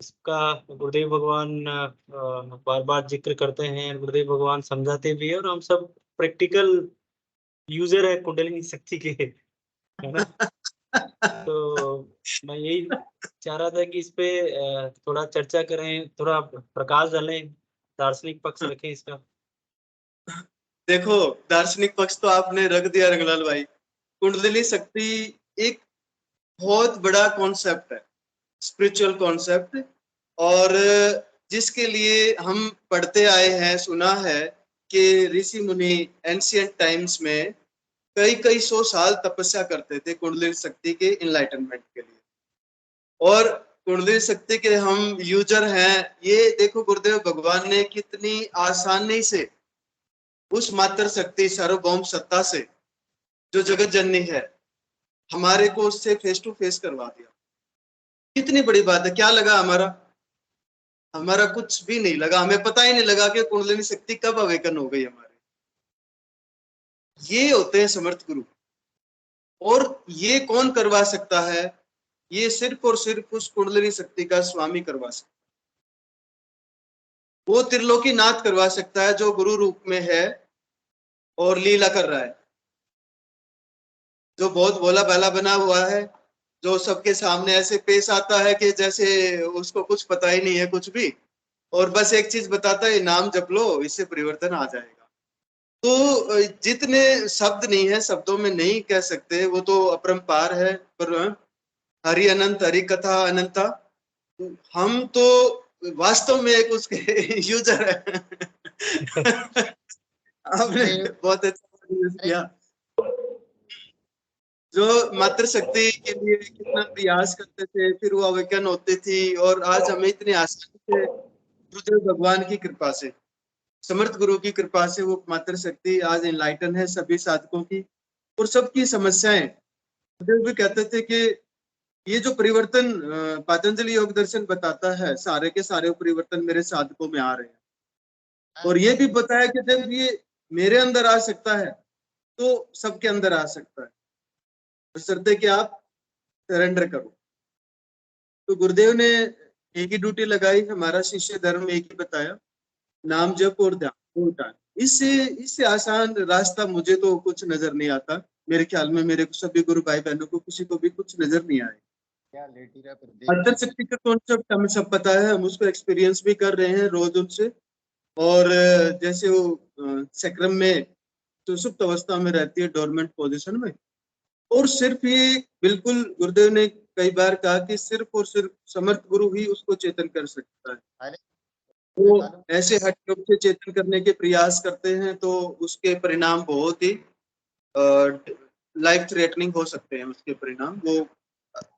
इसका गुरुदेव भगवान बार बार जिक्र करते हैं, गुरुदेव भगवान समझाते भी है, और हम सब प्रैक्टिकल यूजर है कुंडलिनी शक्ति के, है ना। तो मैं यही चाह रहा था कि इस पे थोड़ा चर्चा करें, थोड़ा प्रकाश डालें, दार्शनिक पक्ष रखें इसका। देखो, दार्शनिक पक्ष तो आपने रख दिया रंगलाल भाई। कुंडलिनी शक्ति एक बहुत बड़ा कॉन्सेप्ट है, स्पिरिचुअल कॉन्सेप्ट, और जिसके लिए हम पढ़ते आए हैं, सुना है कि ऋषि मुनि एंशिएंट टाइम्स में कई कई 100 साल तपस्या करते थे कुंडलिनी शक्ति के इनलाइटनमेंट के लिए। और कुंडली शक्ति के हम यूजर हैं, ये देखो गुरुदेव भगवान ने कितनी आसानी से उस मात्र शक्ति सार्वभौम सत्ता से जो जगत जननी है हमारे को उससे फेस टू फेस करवा दिया। कितनी बड़ी बात है। क्या लगा हमारा कुछ भी नहीं लगा, हमें पता ही नहीं लगा कि कुंडलिनी शक्ति कब अवेकन हो गई हमारे। ये होते हैं समर्थ गुरु। और ये कौन करवा सकता है? ये सिर्फ और सिर्फ उस कुंडलिनी शक्ति का स्वामी करवा सकता है। वो त्रिलोकी नाथ करवा सकता है जो गुरु रूप में है और लीला कर रहा है, जो बहुत भोला भाला बना हुआ है, जो सबके सामने ऐसे पेश आता है कि जैसे उसको कुछ पता ही नहीं है कुछ भी, और बस एक चीज बताता है नाम जप लो, इससे परिवर्तन आ जाएगा। तो जितने शब्द नहीं है, शब्दों में नहीं कह सकते, वो तो अपरंपार है। पर हरि अनंत, हरि कथा अनंता, हम तो वास्तव में एक उसके यूजर है। आपने बहुत अच्छा यूज किया। जो मातृ शक्ति के लिए कितना प्रयास करते थे, फिर वो अवेकन होती थी, और आज हमें इतनी आसानी से गुरुदेव भगवान की कृपा से, समर्थ गुरु की कृपा से वो मातृ शक्ति आज एनलाइटन है सभी साधकों की और सबकी समस्याएं। गुरुदेव भी कहते थे कि ये जो परिवर्तन पतंजलि योग दर्शन बताता है, सारे के सारे परिवर्तन मेरे साधकों में आ रहे हैं। और ये भी बताया कि जब ये मेरे अंदर आ सकता है तो सबके अंदर आ सकता है, बशर्ते कि आप सरेंडर करो। तो गुरुदेव ने एक ही ड्यूटी लगाई, हमारा शिष्य धर्म एक ही बताया, नाम जप और ध्यान। इससे आसान रास्ता मुझे तो कुछ नजर नहीं आता। मेरे ख्याल में मेरे सभी गुरु भाई बहनों को किसी को भी कुछ नजर नहीं आए। अंतर शक्ति का कॉन्सेप्ट हमें सब पता है, हम उसको एक्सपीरियंस भी कर रहे हैं रोज उनसे। और जैसे वो सक्रम में तो सुप्त अवस्था में रहती है, डोरमेंट पोजीशन में, और सिर्फ ये बिल्कुल गुरुदेव ने कई बार कहा कि सिर्फ और सिर्फ समर्थ गुरु ही उसको चेतन कर सकता है। वो ऐसे हट रूप से चेतन करने के प्रयास करते हैं तो उसके परिणाम बहुत ही लाइफ थ्रेटनिंग हो सकते हैं। उसके परिणाम वो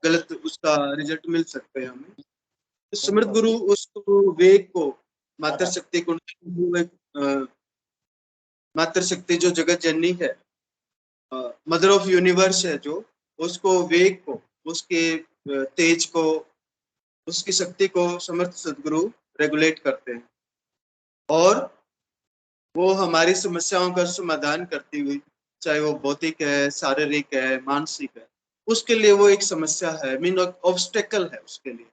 गलत, उसका रिजल्ट मिल सकते हैं हमें। तो समर्थ गुरु उसको वेग को, मातृ शक्ति को, मातृ शक्ति जो जगत जननी है, मदर ऑफ यूनिवर्स है, जो उसको वेग को, उसके तेज को, उसकी शक्ति को समर्थ सदगुरु रेगुलेट करते हैं। और वो हमारी समस्याओं का समाधान करती हुई, चाहे वो भौतिक है, शारीरिक है, मानसिक है, उसके लिए वो एक समस्या है, मीन ऑब्स्टेकल है उसके लिए।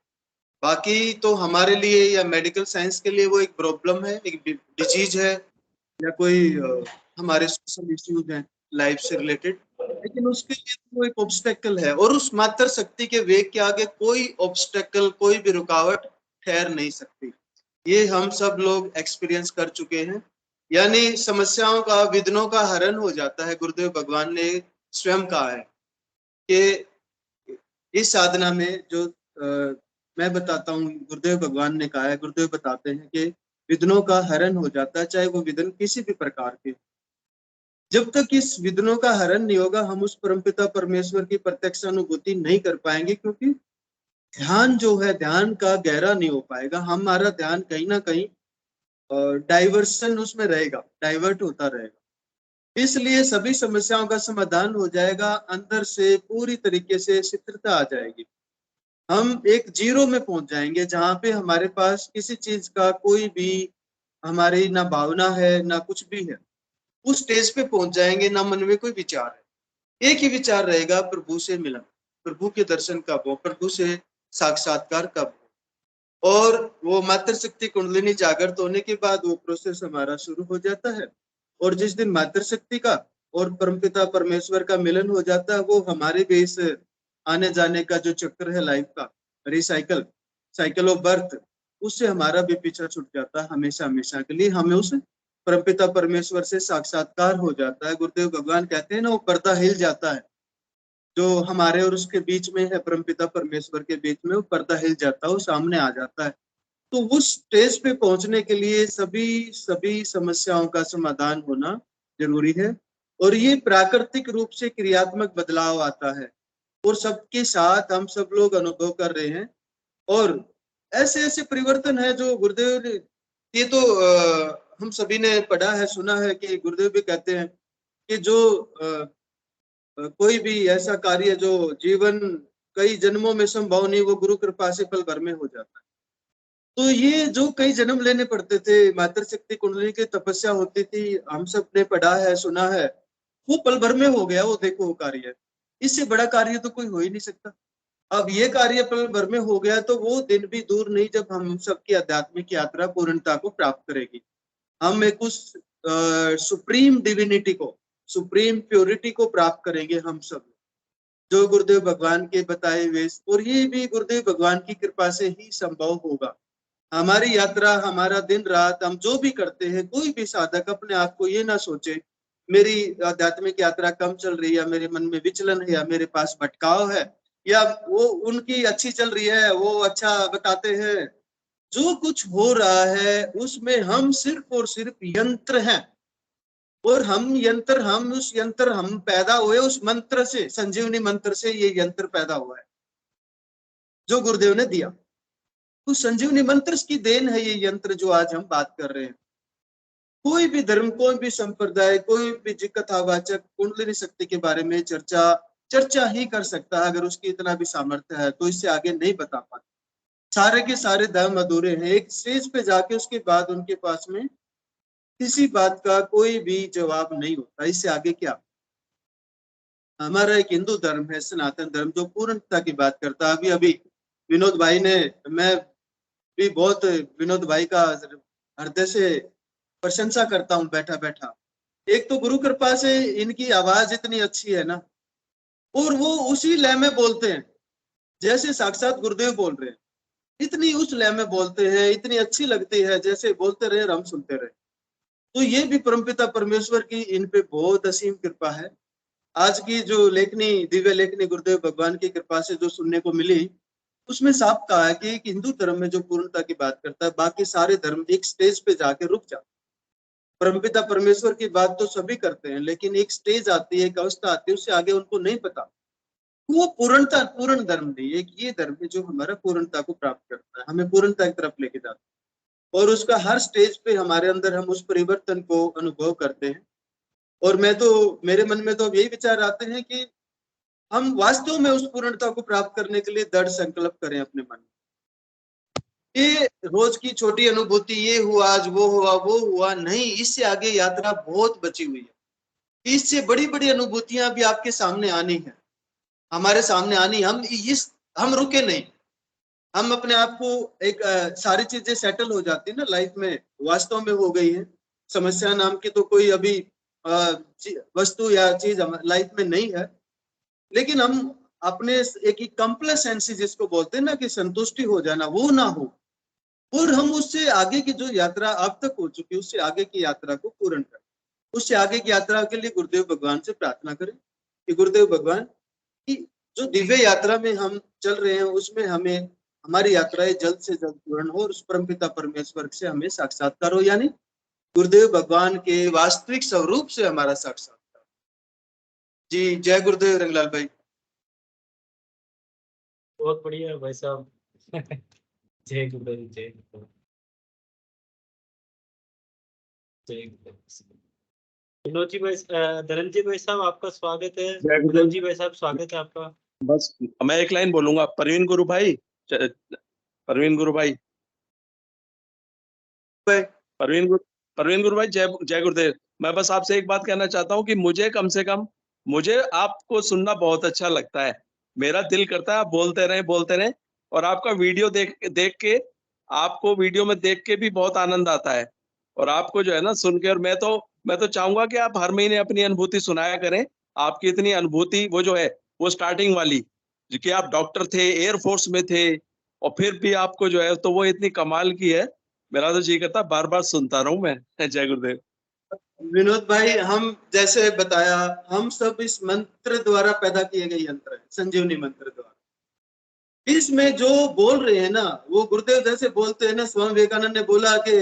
बाकी तो हमारे लिए या मेडिकल साइंस के लिए वो एक प्रॉब्लम है, एक डिजीज है, या कोई हमारे सोशल इश्यूज हैं लाइफ से रिलेटेड, लेकिन उसके लिए वो एक ऑब्स्टेकल है। और उस मातृ शक्ति के वेग के आगे कोई ऑब्स्टेकल, कोई भी रुकावट ठहर नहीं सकती। ये हम सब लोग एक्सपीरियंस कर चुके हैं। यानी समस्याओं का, विघ्नों का हरण हो जाता है। गुरुदेव भगवान ने स्वयं कहा है कि इस साधना में जो मैं बताता हूँ, गुरुदेव भगवान ने कहा है, गुरुदेव बताते हैं कि विघ्नों का हरण हो जाता है, चाहे वो विघ्न किसी भी प्रकार के। जब तक इस विघ्नों का हरण नहीं होगा, हम उस परमपिता परमेश्वर की प्रत्यक्ष अनुभूति नहीं कर पाएंगे, क्योंकि ध्यान जो है, ध्यान का गहरा नहीं हो पाएगा। हमारा ध्यान कहीं ना कहीं डाइवर्सन उसमें रहेगा, डाइवर्ट होता रहेगा। इसलिए सभी समस्याओं का समाधान हो जाएगा, अंदर से पूरी तरीके से स्थिरता आ जाएगी। हम एक जीरो में पहुंच जाएंगे, जहां पे हमारे पास किसी चीज का कोई भी, हमारी ना भावना है ना कुछ भी है। उस स्टेज पे पहुंच जाएंगे, ना मन में कोई विचार है, एक ही विचार रहेगा, प्रभु से मिलन, प्रभु के दर्शन कब हो, प्रभु से साक्षात्कार कब हो। और वो मातृ शक्ति कुंडलिनी जागृत होने के बाद वो प्रोसेस हमारा शुरू हो जाता है। और जिस दिन मातृ शक्ति का और परमपिता परमेश्वर का मिलन हो जाता है, वो हमारे भी इस आने जाने का जो चक्र है लाइफ का, रिसाइकल, साइकिल ऑफ बर्थ, उससे हमारा भी पीछा छूट जाता है हमेशा हमेशा के लिए। हमें उस परमपिता परमेश्वर से साक्षात्कार हो जाता है। गुरुदेव भगवान कहते हैं ना, वो पर्दा हिल जाता है जो हमारे और उसके बीच में है, परमपिता परमेश्वर के बीच में, वो पर्दा हिल जाता है, वो सामने आ जाता है। तो उस स्टेज पे पहुंचने के लिए सभी समस्याओं का समाधान होना जरूरी है। और ये प्राकृतिक रूप से क्रियात्मक बदलाव आता है, और सबके साथ हम सब लोग अनुभव कर रहे हैं। और ऐसे ऐसे परिवर्तन है जो गुरुदेव ने, ये तो हम सभी ने पढ़ा है, सुना है कि गुरुदेव भी कहते हैं कि जो कोई भी ऐसा कार्य जो जीवन कई जन्मों में संभव नहीं, वो गुरु कृपा से पल भर में हो जाता है। तो ये जो कई जन्म लेने पड़ते थे, मातृशक्ति कुंडली की तपस्या होती थी, हम सब ने पढ़ा है, सुना है, वो पल भर में हो गया। वो देखो वो कार्य, इससे बड़ा कार्य तो कोई हो ही नहीं सकता। अब ये कार्य पल भर में हो गया तो वो दिन भी दूर नहीं जब हम सबकी आध्यात्मिक यात्रा पूर्णता को प्राप्त करेगी। हम एक उस सुप्रीम डिविनिटी को, सुप्रीम प्योरिटी को प्राप्त करेंगे हम सब, जो गुरुदेव भगवान के बताए हुए, और ये भी गुरुदेव भगवान की कृपा से ही संभव होगा। हमारी यात्रा, हमारा दिन रात, हम जो भी करते हैं, कोई भी साधक अपने आप को ये ना सोचे मेरी आध्यात्मिक यात्रा कम चल रही है, मेरे मन में विचलन है, या मेरे पास भटकाव है, या वो उनकी अच्छी चल रही है, वो अच्छा बताते हैं। जो कुछ हो रहा है उसमें हम सिर्फ और सिर्फ यंत्र हैं, और हम उस यंत्र, हम पैदा हुए उस मंत्र से, संजीवनी मंत्र से ये यंत्र पैदा हुआ है जो गुरुदेव ने दिया। तो संजीवनी मंत्र की देन है ये यंत्र जो आज हम बात कर रहे हैं। कोई भी धर्म, कोई भी संप्रदाय, कोई भी कथावाचक कुंडलिनी शक्ति के बारे में चर्चा ही कर सकता है, अगर उसकी इतना भी सामर्थ्य है, तो इससे आगे नहीं बता पाता। सारे के सारे धर्म अधूरे हैं। एक स्टेज पे जाके उसके बाद उनके पास में किसी बात का कोई भी जवाब नहीं होता। इससे आगे क्या? हमारा एक हिंदू धर्म है, सनातन धर्म, जो पूर्णता की बात करता है। अभी विनोद भाई ने, मैं भी बहुत विनोद भाई का हृदय से प्रशंसा करता हूँ बैठा बैठा। एक तो गुरु कृपा से इनकी आवाज इतनी अच्छी है ना, और वो उसी लय में बोलते हैं जैसे साक्षात गुरुदेव बोल रहे हैं। इतनी उस लय में बोलते हैं, इतनी अच्छी लगती है, जैसे बोलते रहे और हम सुनते रहे। तो ये भी परमपिता परमेश्वर की इन पे बहुत असीम कृपा है। आज की जो लेखनी, दिव्य लेखनी गुरुदेव भगवान की कृपा से जो सुनने को मिली, उसमें साफ कहा है कि एक हिंदू धर्म में जो पूर्णता की बात करता है, बाकी सारे धर्म एक स्टेज पे जाके रुक जाते। परमपिता परमेश्वर की बात तो सभी करते हैं, लेकिन एक स्टेज आती है, एक अवस्था आती है, उससे आगे उनको नहीं पता। वो पूर्णता, पूर्ण धर्म नहीं, एक ये धर्म है जो हमारा पूर्णता को प्राप्त करता है, हमें पूर्णता की तरफ लेके जाता है, और उसका हर स्टेज पे हमारे अंदर हम उस परिवर्तन को अनुभव करते हैं। और मेरे मन में तो अब यही विचार आते हैं कि हम वास्तव में उस पूर्णता को प्राप्त करने के लिए दृढ़ संकल्प करें अपने मन में। ये रोज की छोटी अनुभूति, ये हुआ आज, वो हुआ वो हुआ नहीं, इससे आगे यात्रा बहुत बची हुई है। इससे बड़ी बड़ी अनुभूतियां भी आपके सामने आनी है, हमारे सामने आनी। हम रुके नहीं, हम अपने आप को एक सारी चीजें सेटल हो जाती है ना लाइफ में, वास्तव में हो गई है। समस्या नाम की तो कोई अभी वस्तु या चीज लाइफ में नहीं है, लेकिन हम अपने एक कंप्लेसेंसी जिसको बोलते हैं ना, कि संतुष्टि हो जाना, वो ना हो, और हम उससे आगे की जो यात्रा अब तक हो चुकी है, उससे आगे की यात्रा को पूर्ण करें। उससे आगे की यात्रा के लिए गुरुदेव भगवान से प्रार्थना करें कि गुरुदेव भगवान की जो दिव्य यात्रा में हम चल रहे हैं, उसमें हमें हमारी यात्राएं जल्द से जल्द पूर्ण हो, और उस परमपिता परमेश्वर से हमें साक्षात्कार हो, यानी गुरुदेव भगवान के वास्तविक स्वरूप से हमारा साक्षात्कार। जी, जय गुरुदेव रंगलाल भाई। बहुत बढ़िया भाई साहब। जय गुरुदेव, जय गुरुदेव, जय गुरुदेव। विनोद जी भाई, धनंजय भाई साहब आपका स्वागत है। विनोद जी भाई साहब स्वागत है आपका। बस मैं एक लाइन बोलूंगा। परवीन गुरु भाई, परवीन गुरु भाई, परवीन गुरु भाई, जय गुरुदेव। मैं बस आपसे एक बात कहना चाहता हूँ कि मुझे कम से कम, मुझे आपको सुनना बहुत अच्छा लगता है। मेरा दिल करता है आप बोलते रहें, और आपका वीडियो देख के, आपको वीडियो में देख के भी बहुत आनंद आता है, और आपको जो है ना सुन के, और मैं तो चाहूंगा कि आप हर महीने अपनी अनुभूति सुनाया करें। आपकी इतनी अनुभूति, वो जो है वो स्टार्टिंग वाली, कि आप डॉक्टर थे, एयरफोर्स में थे, और फिर भी आपको जो है, तो वो इतनी कमाल की है। मेरा तो जी करता बार बार सुनता रहूं मैं। जय गुरुदेव। विनोद भाई, हम जैसे बताया, हम सब इस मंत्र द्वारा पैदा किए गए यंत्र है, संजीवनी मंत्र द्वारा। इसमें जो बोल रहे हैं ना, वो गुरुदेव जैसे बोलते हैं ना, स्वामी विवेकानंद ने बोला कि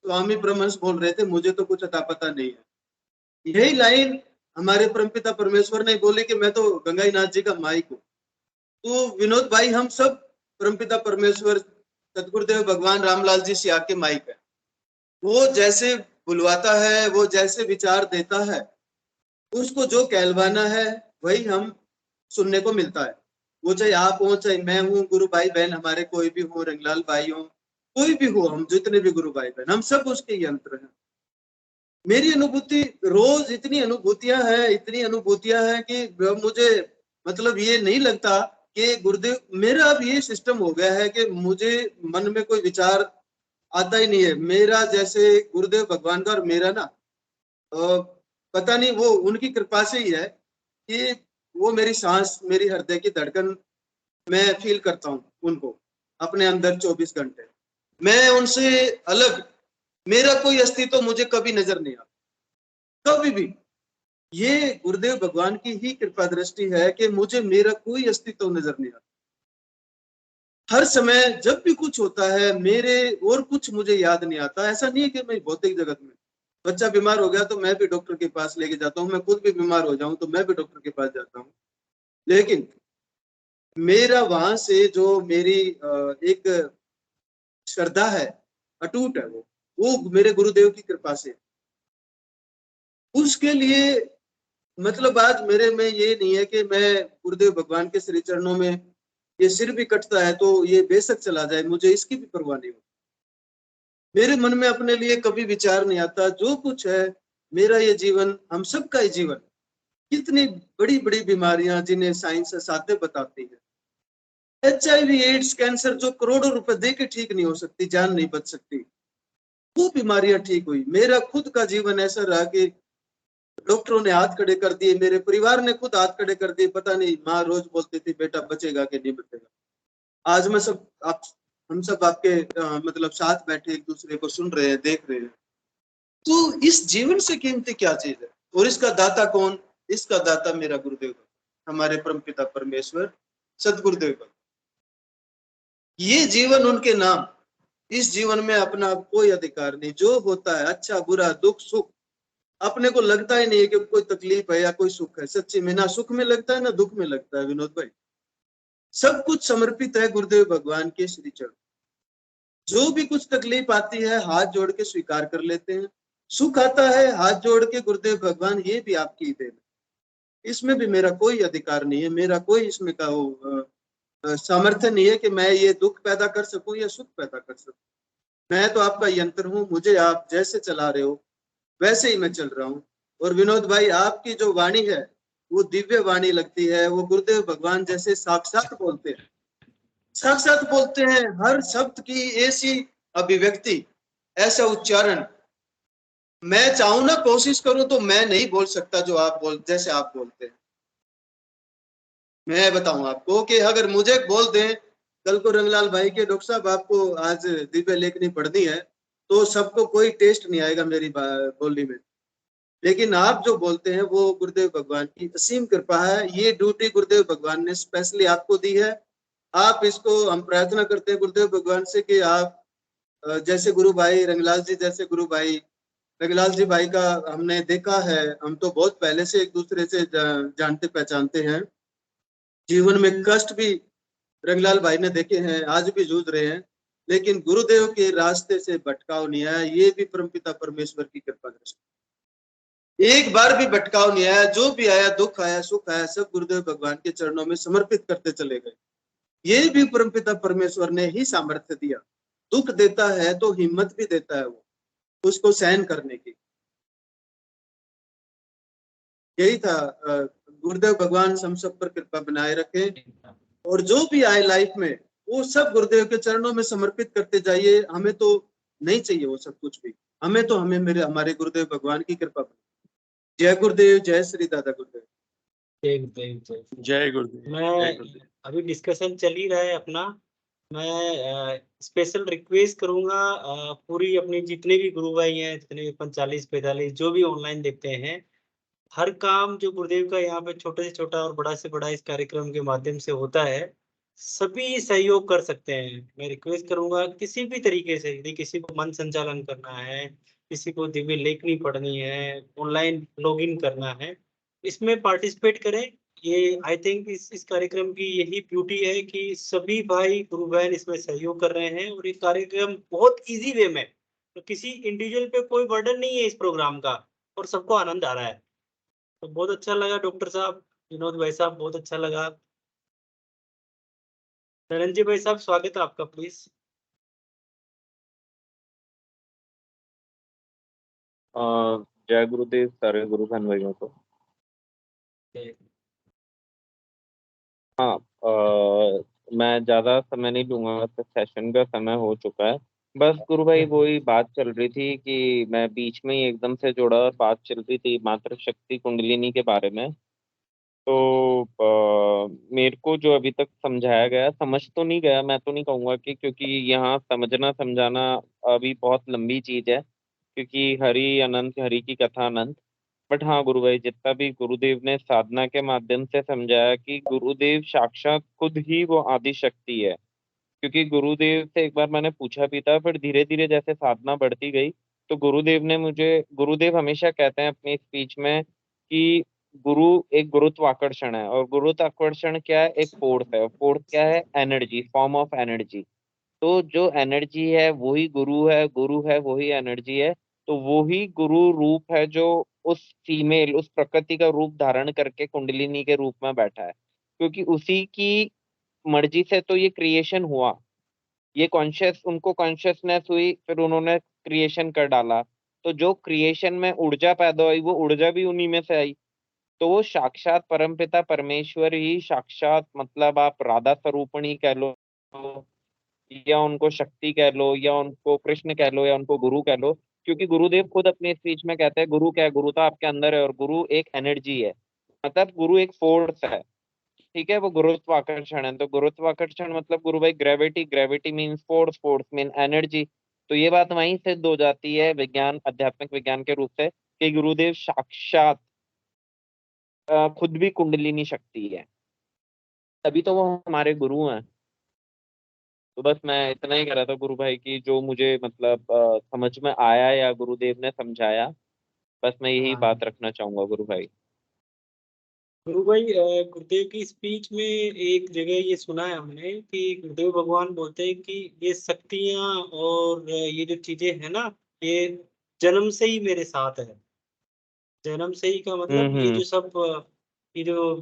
स्वामी परमहंस बोल रहे थे, मुझे तो कुछ अता पता नहीं है। यही लाइन हमारे परमपिता परमेश्वर ने बोली कि मैं तो गंगाईनाथ जी का माइक हूँ। तो विनोद भाई, हम सब परमपिता परमेश्वर सदगुरुदेव भगवान रामलाल जी सियाग के माइक है। वो जैसे बुलवाता है, वो जैसे विचार देता है, उसको जो कहलवाना है वही हम सुनने को मिलता है। वो चाहे आप हो, चाहे मैं हूँ, गुरु भाई बहन हमारे कोई भी हो, रंगलाल भाई हो, कोई भी हो, हम जितने भी गुरु भाई बहन, हम सब उसके यंत्र हैं। मेरी अनुभूति रोज इतनी अनुभूतियां हैं कि मुझे मतलब ये नहीं लगता कि गुरुदेव, मेरा अब ये सिस्टम हो गया है कि मुझे मन में कोई विचार आता ही नहीं है। मेरा जैसे गुरुदेव भगवान का और मेरा ना पता नहीं, वो उनकी कृपा से ही है कि वो मेरी सांस, मेरी हृदय की धड़कन मैं फील करता हूँ उनको अपने अंदर 24 घंटे। मैं उनसे अलग, मेरा कोई अस्तित्व मुझे कभी नजर नहीं आता, कभी भी। ये गुरुदेव भगवान की ही कृपा दृष्टि है कि मुझे मेरा कोई अस्तित्व नजर नहीं आता। हर समय जब भी कुछ होता है मेरे और कुछ मुझे याद नहीं आता। ऐसा नहीं है कि मैं भौतिक जगत में, बच्चा बीमार हो गया तो मैं भी डॉक्टर के पास लेके जाता हूँ, मैं खुद भी बीमार हो जाऊं तो मैं भी डॉक्टर के पास जाता हूँ, लेकिन मेरा वहां से जो मेरी एक श्रद्धा है, अटूट है, वो मेरे गुरुदेव की कृपा से। उसके लिए मतलब आज मेरे में ये नहीं है कि मैं गुरुदेव भगवान के श्री चरणों में ये सिर भी कटता है तो ये बेशक चला जाए, मुझे इसकी भी परवाह नहीं होती। मेरे मन में अपने लिए कभी विचार नहीं आता। जो कुछ है मेरा ये जीवन, हम सबका ही जीवन, कितनी बड़ी बड़ी बीमारियां जिन्हें साइंस साध्य बताती है, HIV, एड्स, कैंसर, जो करोड़ों रुपए दे के ठीक नहीं हो सकती, जान नहीं बच सकती, वो बीमारियां ठीक हुई। मेरा खुद का जीवन ऐसा रहा कि डॉक्टरों ने हाथ खड़े कर दिए, मेरे परिवार ने खुद हाथ खड़े कर दिए। पता नहीं, माँ रोज बोलती थी बेटा बचेगा कि नहीं बचेगा। आज मैं सब आप, हम सब आपके मतलब साथ बैठे एक दूसरे को सुन रहे हैं, देख रहे हैं। तो इस जीवन से कीमती क्या चीज है? और इसका दाता कौन? इसका दाता मेरा गुरुदेव, हमारे परमपिता परमेश्वर सदगुरुदेव। ये जीवन उनके नाम, इस जीवन में अपना कोई अधिकार नहीं। जो होता है अच्छा बुरा दुख सुख, अपने को लगता ही नहीं है कि कोई तकलीफ है या कोई सुख है। सच्ची में ना सुख में लगता है ना दुख में लगता है विनोद भाई। सब कुछ समर्पित है गुरुदेव भगवान के श्री चरण। जो भी कुछ तकलीफ आती है हाथ जोड़ के स्वीकार कर लेते हैं, सुख आता है हाथ जोड़ के गुरुदेव भगवान ये भी आपकी देन, इसमें भी मेरा कोई अधिकार नहीं है, मेरा कोई इसमें का सामर्थ्य नहीं है कि मैं ये दुख पैदा कर सकूं या सुख पैदा कर सकूं। मैं तो आपका यंत्र हूं, मुझे आप जैसे चला रहे हो वैसे ही मैं चल रहा हूँ। और विनोद भाई आपकी जो वाणी है वो दिव्य वाणी लगती है, वो गुरुदेव भगवान जैसे साक्षात बोलते हैं, साक्षात बोलते हैं। हर शब्द की ऐसी अभिव्यक्ति, ऐसा उच्चारण, मैं चाहूं ना कोशिश करूं तो मैं नहीं बोल सकता जो आप जैसे आप बोलते हैं। मैं बताऊं आपको कि अगर मुझे बोल दें कल को रंगलाल भाई के डॉक्टर साहब आपको आज दिव्य लेखनी पढ़नी है, तो सबको कोई टेस्ट नहीं आएगा मेरी बोली में। लेकिन आप जो बोलते हैं वो गुरुदेव भगवान की असीम कृपा है। ये ड्यूटी गुरुदेव भगवान ने स्पेशली आपको दी है। आप इसको, हम प्रार्थना करते हैं गुरुदेव भगवान से कि आप जैसे गुरु भाई रंगलाल जी, जैसे गुरु भाई रंगलाल जी भाई का हमने देखा है, हम तो बहुत पहले से एक दूसरे से जानते पहचानते हैं। जीवन में कष्ट भी रंगलाल भाई ने देखे हैं, आज भी जूझ रहे हैं, लेकिन गुरुदेव के रास्ते से भटकाव नहीं आया। ये भी परमपिता परमेश्वर की कृपा दृष्टि, एक बार भी भटकाव नहीं आया। जो भी आया, दुख आया सुख आया, सब गुरुदेव भगवान के चरणों में समर्पित करते चले गए। ये भी परमपिता परमेश्वर ने ही सामर्थ्य दिया। दुख देता है तो हिम्मत भी देता है वो, उसको सहन करने की। यही था। गुरुदेव भगवान हम सब पर कृपा बनाए रखे, और जो भी आए लाइफ में वो सब गुरुदेव के चरणों में समर्पित करते जाइए। हमें तो नहीं चाहिए वो सब कुछ भी, हमें तो हमारे गुरुदेव भगवान की कृपा। जय गुरुदेव, जय श्री दादा गुरुदेव। जय गुरुदेव, जय जय गुरुदेव। जय मैं गुरुदेव। अभी डिस्कशन चल ही रहा है अपना। मैं स्पेशल रिक्वेस्ट करूंगा पूरी अपनी जितने भी गुरु भाई हैं, जितने भी 45-45 जो भी ऑनलाइन देखते हैं, हर काम जो गुरुदेव का यहाँ पे छोटे से छोटा और बड़ा से बड़ा इस कार्यक्रम के माध्यम से होता है, सभी सहयोग कर सकते हैं। मैं रिक्वेस्ट करूंगा किसी भी तरीके से, यदि किसी को मन संचालन करना है, किसी को दिव्य लेखनी पढ़नी है, ऑनलाइन लॉगिन करना है, इसमें पार्टिसिपेट करें। ये आई थिंक इस कार्यक्रम की यही ब्यूटी है कि सभी भाई गुरु बहन इसमें सहयोग कर रहे हैं और ये कार्यक्रम बहुत इजी वे में, तो किसी इंडिविजुअल पे कोई बर्डन नहीं है इस प्रोग्राम का और सबको आनंद आ रहा है। तो बहुत अच्छा लगा डॉक्टर साहब, विनोद भाई साहब, बहुत अच्छा लगा। धनंजय भाई साहब, स्वागत है आपका, प्लीज। जय गुरुदेव सारे गुरु बहन भाइयों को। हाँ, मैं ज़्यादा समय नहीं लूँगा, बस सेशन का समय हो चुका है। बस गुरु भाई वही बात चल रही थी कि मैं बीच में ही एकदम से जुड़ा और बात चल रही थी मातृ शक्ति कुंडलिनी के बारे में। तो मेरे को जो अभी तक समझाया गया, समझ तो नहीं गया, मैं तो नहीं कहूँगा कि, क्योंकि यहाँ समझना समझाना अभी बहुत लंबी चीज़ है, क्योंकि हरि अनंत, हरि की कथा अनंत। बट हाँ गुरु भाई, जितना भी गुरुदेव ने साधना के माध्यम से समझाया कि गुरुदेव साक्षात खुद ही वो आदि शक्ति है। क्योंकि गुरुदेव से एक बार मैंने पूछा भी था, फिर धीरे धीरे जैसे साधना बढ़ती गई तो गुरुदेव हमेशा कहते हैं अपनी स्पीच में कि गुरु एक गुरुत्वाकर्षण है, और गुरुत्वाकर्षण क्या है, एक फोर्स है। फोर्स क्या है, एनर्जी, फॉर्म ऑफ एनर्जी। तो जो एनर्जी है वही गुरु है, गुरु है वही एनर्जी है। तो वही गुरु रूप है जो उस फीमेल, उस प्रकृति का रूप धारण करके कुंडलिनी के रूप में बैठा है, क्योंकि उसी की मर्जी से तो ये क्रिएशन हुआ। ये कॉन्शियस, उनको कॉन्शियसनेस हुई, फिर उन्होंने क्रिएशन कर डाला। तो जो क्रिएशन में ऊर्जा पैदा हुई, वो ऊर्जा भी उन्हीं में से आई। तो वो साक्षात परमपिता परमेश्वर ही साक्षात, मतलब आप राधा स्वरूपणी कह लो, या उनको शक्ति कह लो, या उनको कृष्ण कह लो, या उनको गुरु कह लो। क्योंकि गुरुदेव खुद अपने स्पीच में कहते हैं गुरु क्या है, गुरु तो आपके अंदर है, और गुरु एक एनर्जी है, मतलब गुरु एक फोर्स है। ठीक है, वो गुरुत्वाकर्षण है। तो गुरुत्वाकर्षण मतलब गुरु भाई gravity, gravity means force, force mean energy. तो ये बात वहीं सिद्ध हो जाती है विज्ञान, आध्यात्मिक विज्ञान के रूप से, कि गुरुदेव साक्षात खुद भी कुंडलिनी शक्ति है, तभी तो वो हमारे गुरु हैं। तो बस मैं इतना ही कह रहा था गुरु भाई की, जो मुझे मतलब समझ में आया या गुरुदेव ने समझाया, बस मैं यही हाँ। बात रखना चाहूंगा गुरु भाई। गुरु भाई, गुरुदेव की स्पीच में एक जगह ये सुना है हमने कि गुरुदेव भगवान बोलते हैं कि ये शक्तियां और ये जो चीजें हैं ना, ये जन्म से ही मेरे साथ है। जन्म से ही का मतलब ये हम्म जो सब ये जो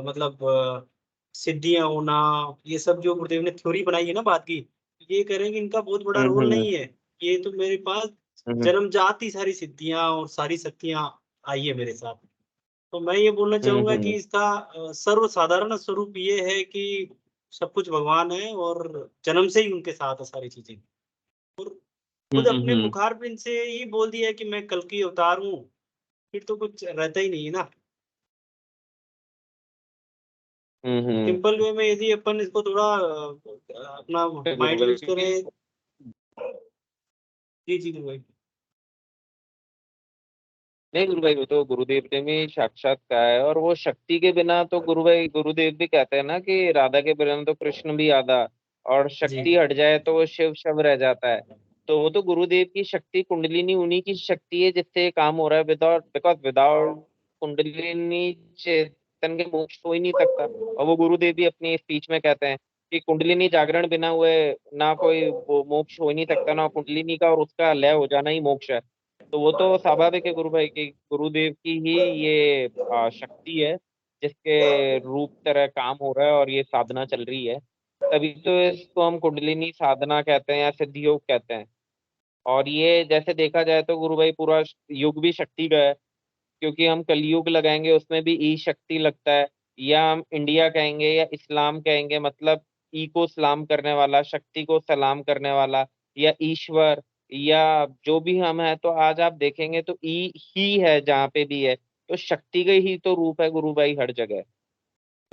मतलब सिद्धियां होना, ये सब जो गुरुदेव ने थ्योरी बनाई है ना बात की, ये करेंगे, इनका बहुत बड़ा रोल हम्म नहीं है। ये तो मेरे पास हम्म जन्मजात ही सारी सिद्धियां और सारी शक्तियां आई है मेरे साथ। तो मैं ये बोलना चाहूंगा कि हम्म इसका सर्वसाधारण स्वरूप ये है कि सब कुछ भगवान है और जन्म से ही उनके साथ है सारी चीजें। और खुद अपने हम्म मुखारबिंद से ही बोल दिया है कि मैं कल की अवतार हूँ, फिर तो कुछ रहता ही नहीं है ना। हम्म। सिंपल वे में यदि अपन इसको थोड़ा अपना गुरु माइंड यूज भाई, करें। जी जी गुरु भाई। नहीं गुरु भाई, वो तो गुरुदेव ने भी साक्षात कहा है, और वो शक्ति के बिना तो गुरु भाई, गुरुदेव भी कहते हैं ना कि राधा के बिना तो कृष्ण भी आधा, और जी शक्ति हट जाए तो वो शिव शव रह जाता है। तो वो तो गुरुदेव की शक्ति, कुंडलिनी उन्हीं की शक्ति है जिससे ये काम हो रहा है। विदाउट, बिकॉज विदाउट कुंडलिनी चेतन के मोक्ष हो ही नहीं सकता। और वो गुरुदेव भी अपनी स्पीच में कहते हैं कि कुंडलिनी जागरण बिना हुए ना कोई वो मोक्ष हो ही नहीं सकता, ना कुंडलिनी का और उसका लय हो जाना ही मोक्ष है। तो वो तो स्वाभाविक है गुरु भाई की, गुरुदेव की ही ये शक्ति है जिसके रूप तरह काम हो रहा है, और ये साधना चल रही है। तभी तो इसको हम कुंडलिनी साधना कहते हैं या सिद्ध योग कहते हैं। और ये जैसे देखा जाए तो गुरु भाई पूरा युग भी शक्ति का है, क्योंकि हम कलयुग लगाएंगे उसमें भी ई शक्ति लगता है, या हम इंडिया कहेंगे या इस्लाम कहेंगे, मतलब ई को सलाम करने वाला, शक्ति को सलाम करने वाला, या ईश्वर, या जो भी हम है। तो आज आप देखेंगे तो ई ही है जहाँ पे भी है, तो शक्ति का ही तो रूप है गुरु भाई हर जगह।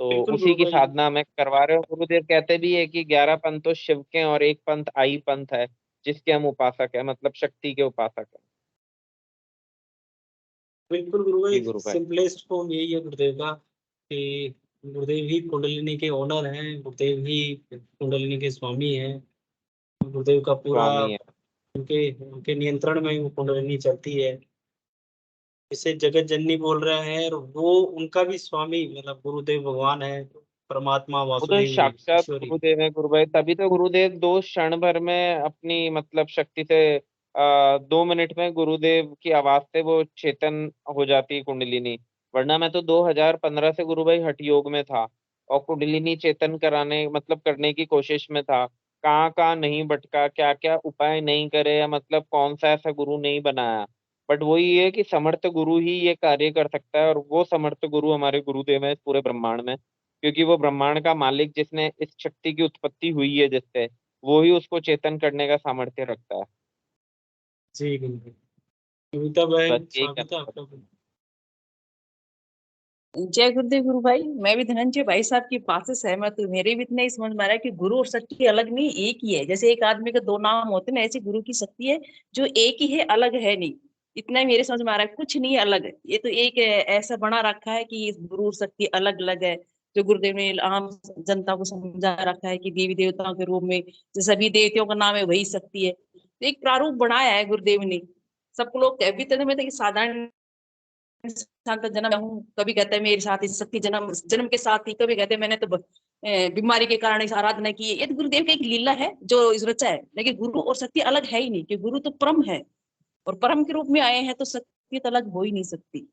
तो बिल्कुल उसी गुरु की भाई। साधना में करवा रहे हो। गुरुदेव कहते भी है कि 11 पंथ तो शिव के और एक पंथ आई पंथ है, जिसके हम उपासक है, मतलब शक्ति के उपासक है। बिल्कुल गुरु भाई, जी गुरु भाई। सिंपलेस्ट फॉर्म यही है गुरुदेव का कि गुरुदेव ही कुंडलिनी के ओनर हैं, गुरुदेव ही कुंडलिनी के स्वामी हैं। गुरुदेव का पूरा स्वामी है। उनके उनके नियंत्रण में वो कुंडलिनी चलती है। इसे जगत जननी बोल रहे हैं, और वो उनका भी स्वामी मतलब गुरुदेव भगवान है, परमात्मा वो तो वासुदेव साक्षात ईश्वरी। गुरुदेव है गुरु भाई, तभी तो गुरुदेव 2 क्षण भर में अपनी मतलब शक्ति से 2 मिनट में गुरुदेव की आवाज से वो चेतन हो जाती है कुंडलिनी। वरना मैं तो 2015 से गुरु भाई हठ योग में था और कुंडलिनी चेतन कराने मतलब करने की कोशिश में था। कहाँ कहाँ नहीं भटका, क्या क्या उपाय नहीं करे, या मतलब कौन सा ऐसा गुरु नहीं बनाया। बट वही है कि समर्थ गुरु ही ये कार्य कर सकता है, और वो समर्थ गुरु हमारे गुरुदेव है इस पूरे ब्रह्मांड में। क्योंकि वो ब्रह्मांड का मालिक, जिसने इस शक्ति की उत्पत्ति हुई है जिससे, वो ही उसको चेतन करने का सामर्थ्य रखता है। जी बिल्कुल। कविता बहन, बस यही स्वागत है कहना आपका। जय गुरुदेव गुरु भाई। मैं भी धनंजय भाई साहब की बात से सहमत हूँ। मेरे भी इतना ही समझ में आ रहा है कि गुरु और शक्ति अलग नहीं, एक ही है। जैसे एक आदमी के 2 नाम होते हैं ना, ऐसी गुरु की शक्ति है जो एक ही है, अलग है नहीं। इतना ही मेरे समझ में आ रहा है, कुछ नहीं है अलग है। ये तो एक ऐसा बना रखा है कि गुरु और शक्ति अलग अलग है। जो गुरुदेव ने आम जनता को समझा रखा है कि देवी देवताओं के रूप में जो सभी देवताओं का नाम है वही शक्ति है। तो एक प्रारूप बनाया है गुरुदेव ने। सब लोग कहते थे कि साधारण इंसान का जन्म हूँ, कभी कहते हैं मेरे साथ इस शक्ति जन्म जन्म के साथ ही, कभी कहते हैं मैंने तो बीमारी के कारण इस आराधना की है। ये तो गुरुदेव का एक लीला है जो इस रचा है। लेकिन गुरु और शक्ति अलग है ही नहीं, कि गुरु तो परम है और परम के रूप में आए हैं, तो शक्ति तो अलग हो ही नहीं सकती।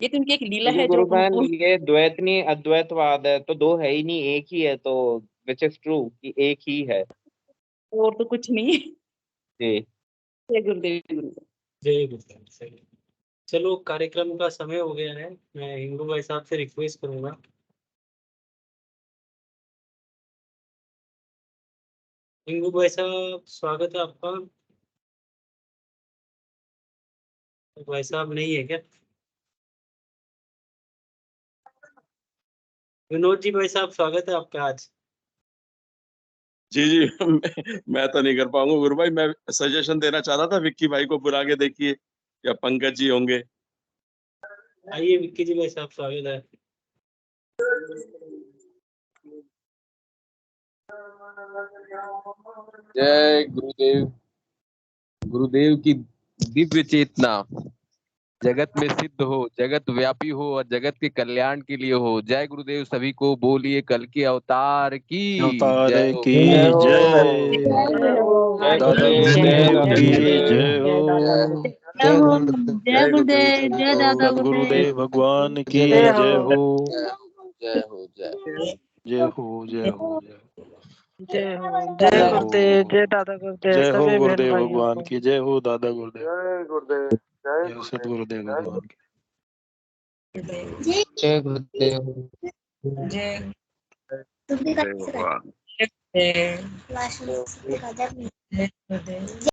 ये तो उनकी एक लीला क्योंकि है जो गुरु बहन उनको। ये द्वैत नहीं अद्वैतवाद है, तो दो है ही नहीं, एक ही है। तो विच इज ट्रू कि एक ही है। और तो कुछ नहीं है। जी जय गुरुदेव गुरुदेव। जय गुरुदेव। सही। चलो, कार्यक्रम का समय हो गया है। मैं हिंगू भाई साहब से रिक्वेस्ट करूंगा। हिंगू भाई साहब, स्वागत है आपका। भाई साहब नहीं है क्या? विनोद जी भाई साहब, स्वागत है आपका आज। जी जी मैं तो नहीं कर पाऊंगा गुरु भाई। मैं सजेशन देना चाह रहा था, विक्की भाई को बुला के देखिए, या पंकज जी होंगे। आइए विक्की जी भाई साहब, स्वागत है। जय गुरुदेव। गुरुदेव की दिव्य चेतना जगत में सिद्ध हो, जगत व्यापी हो और जगत के कल्याण के लिए हो। जय गुरुदेव सभी को। बोलिए कल के अवतार की अवतार जय हो। की जय हो। जय। जय दादा गुरुदेव, जय गुरुदेव दादा की गुरुदेव। जय हो। जय गुरुदेव। जय गुरुदेव। जय दादा सदगुरुदेव गुरुदेव। भगवान की जय जय हो। हो। जय हो जय हो। जय हो जय हो जय जय हो। जय जय हो। गुरुदेव। जय दादा गुरुदेव जय हो सभी बहन गुरुदेव भाइयों भगवान को। की जय हो। दादा गुरुदेव जय गुरुदेव। जय जय सदगुरुदेव भगवान की। जय गुरुदेव। जय जय भगवान। गुरुदेव।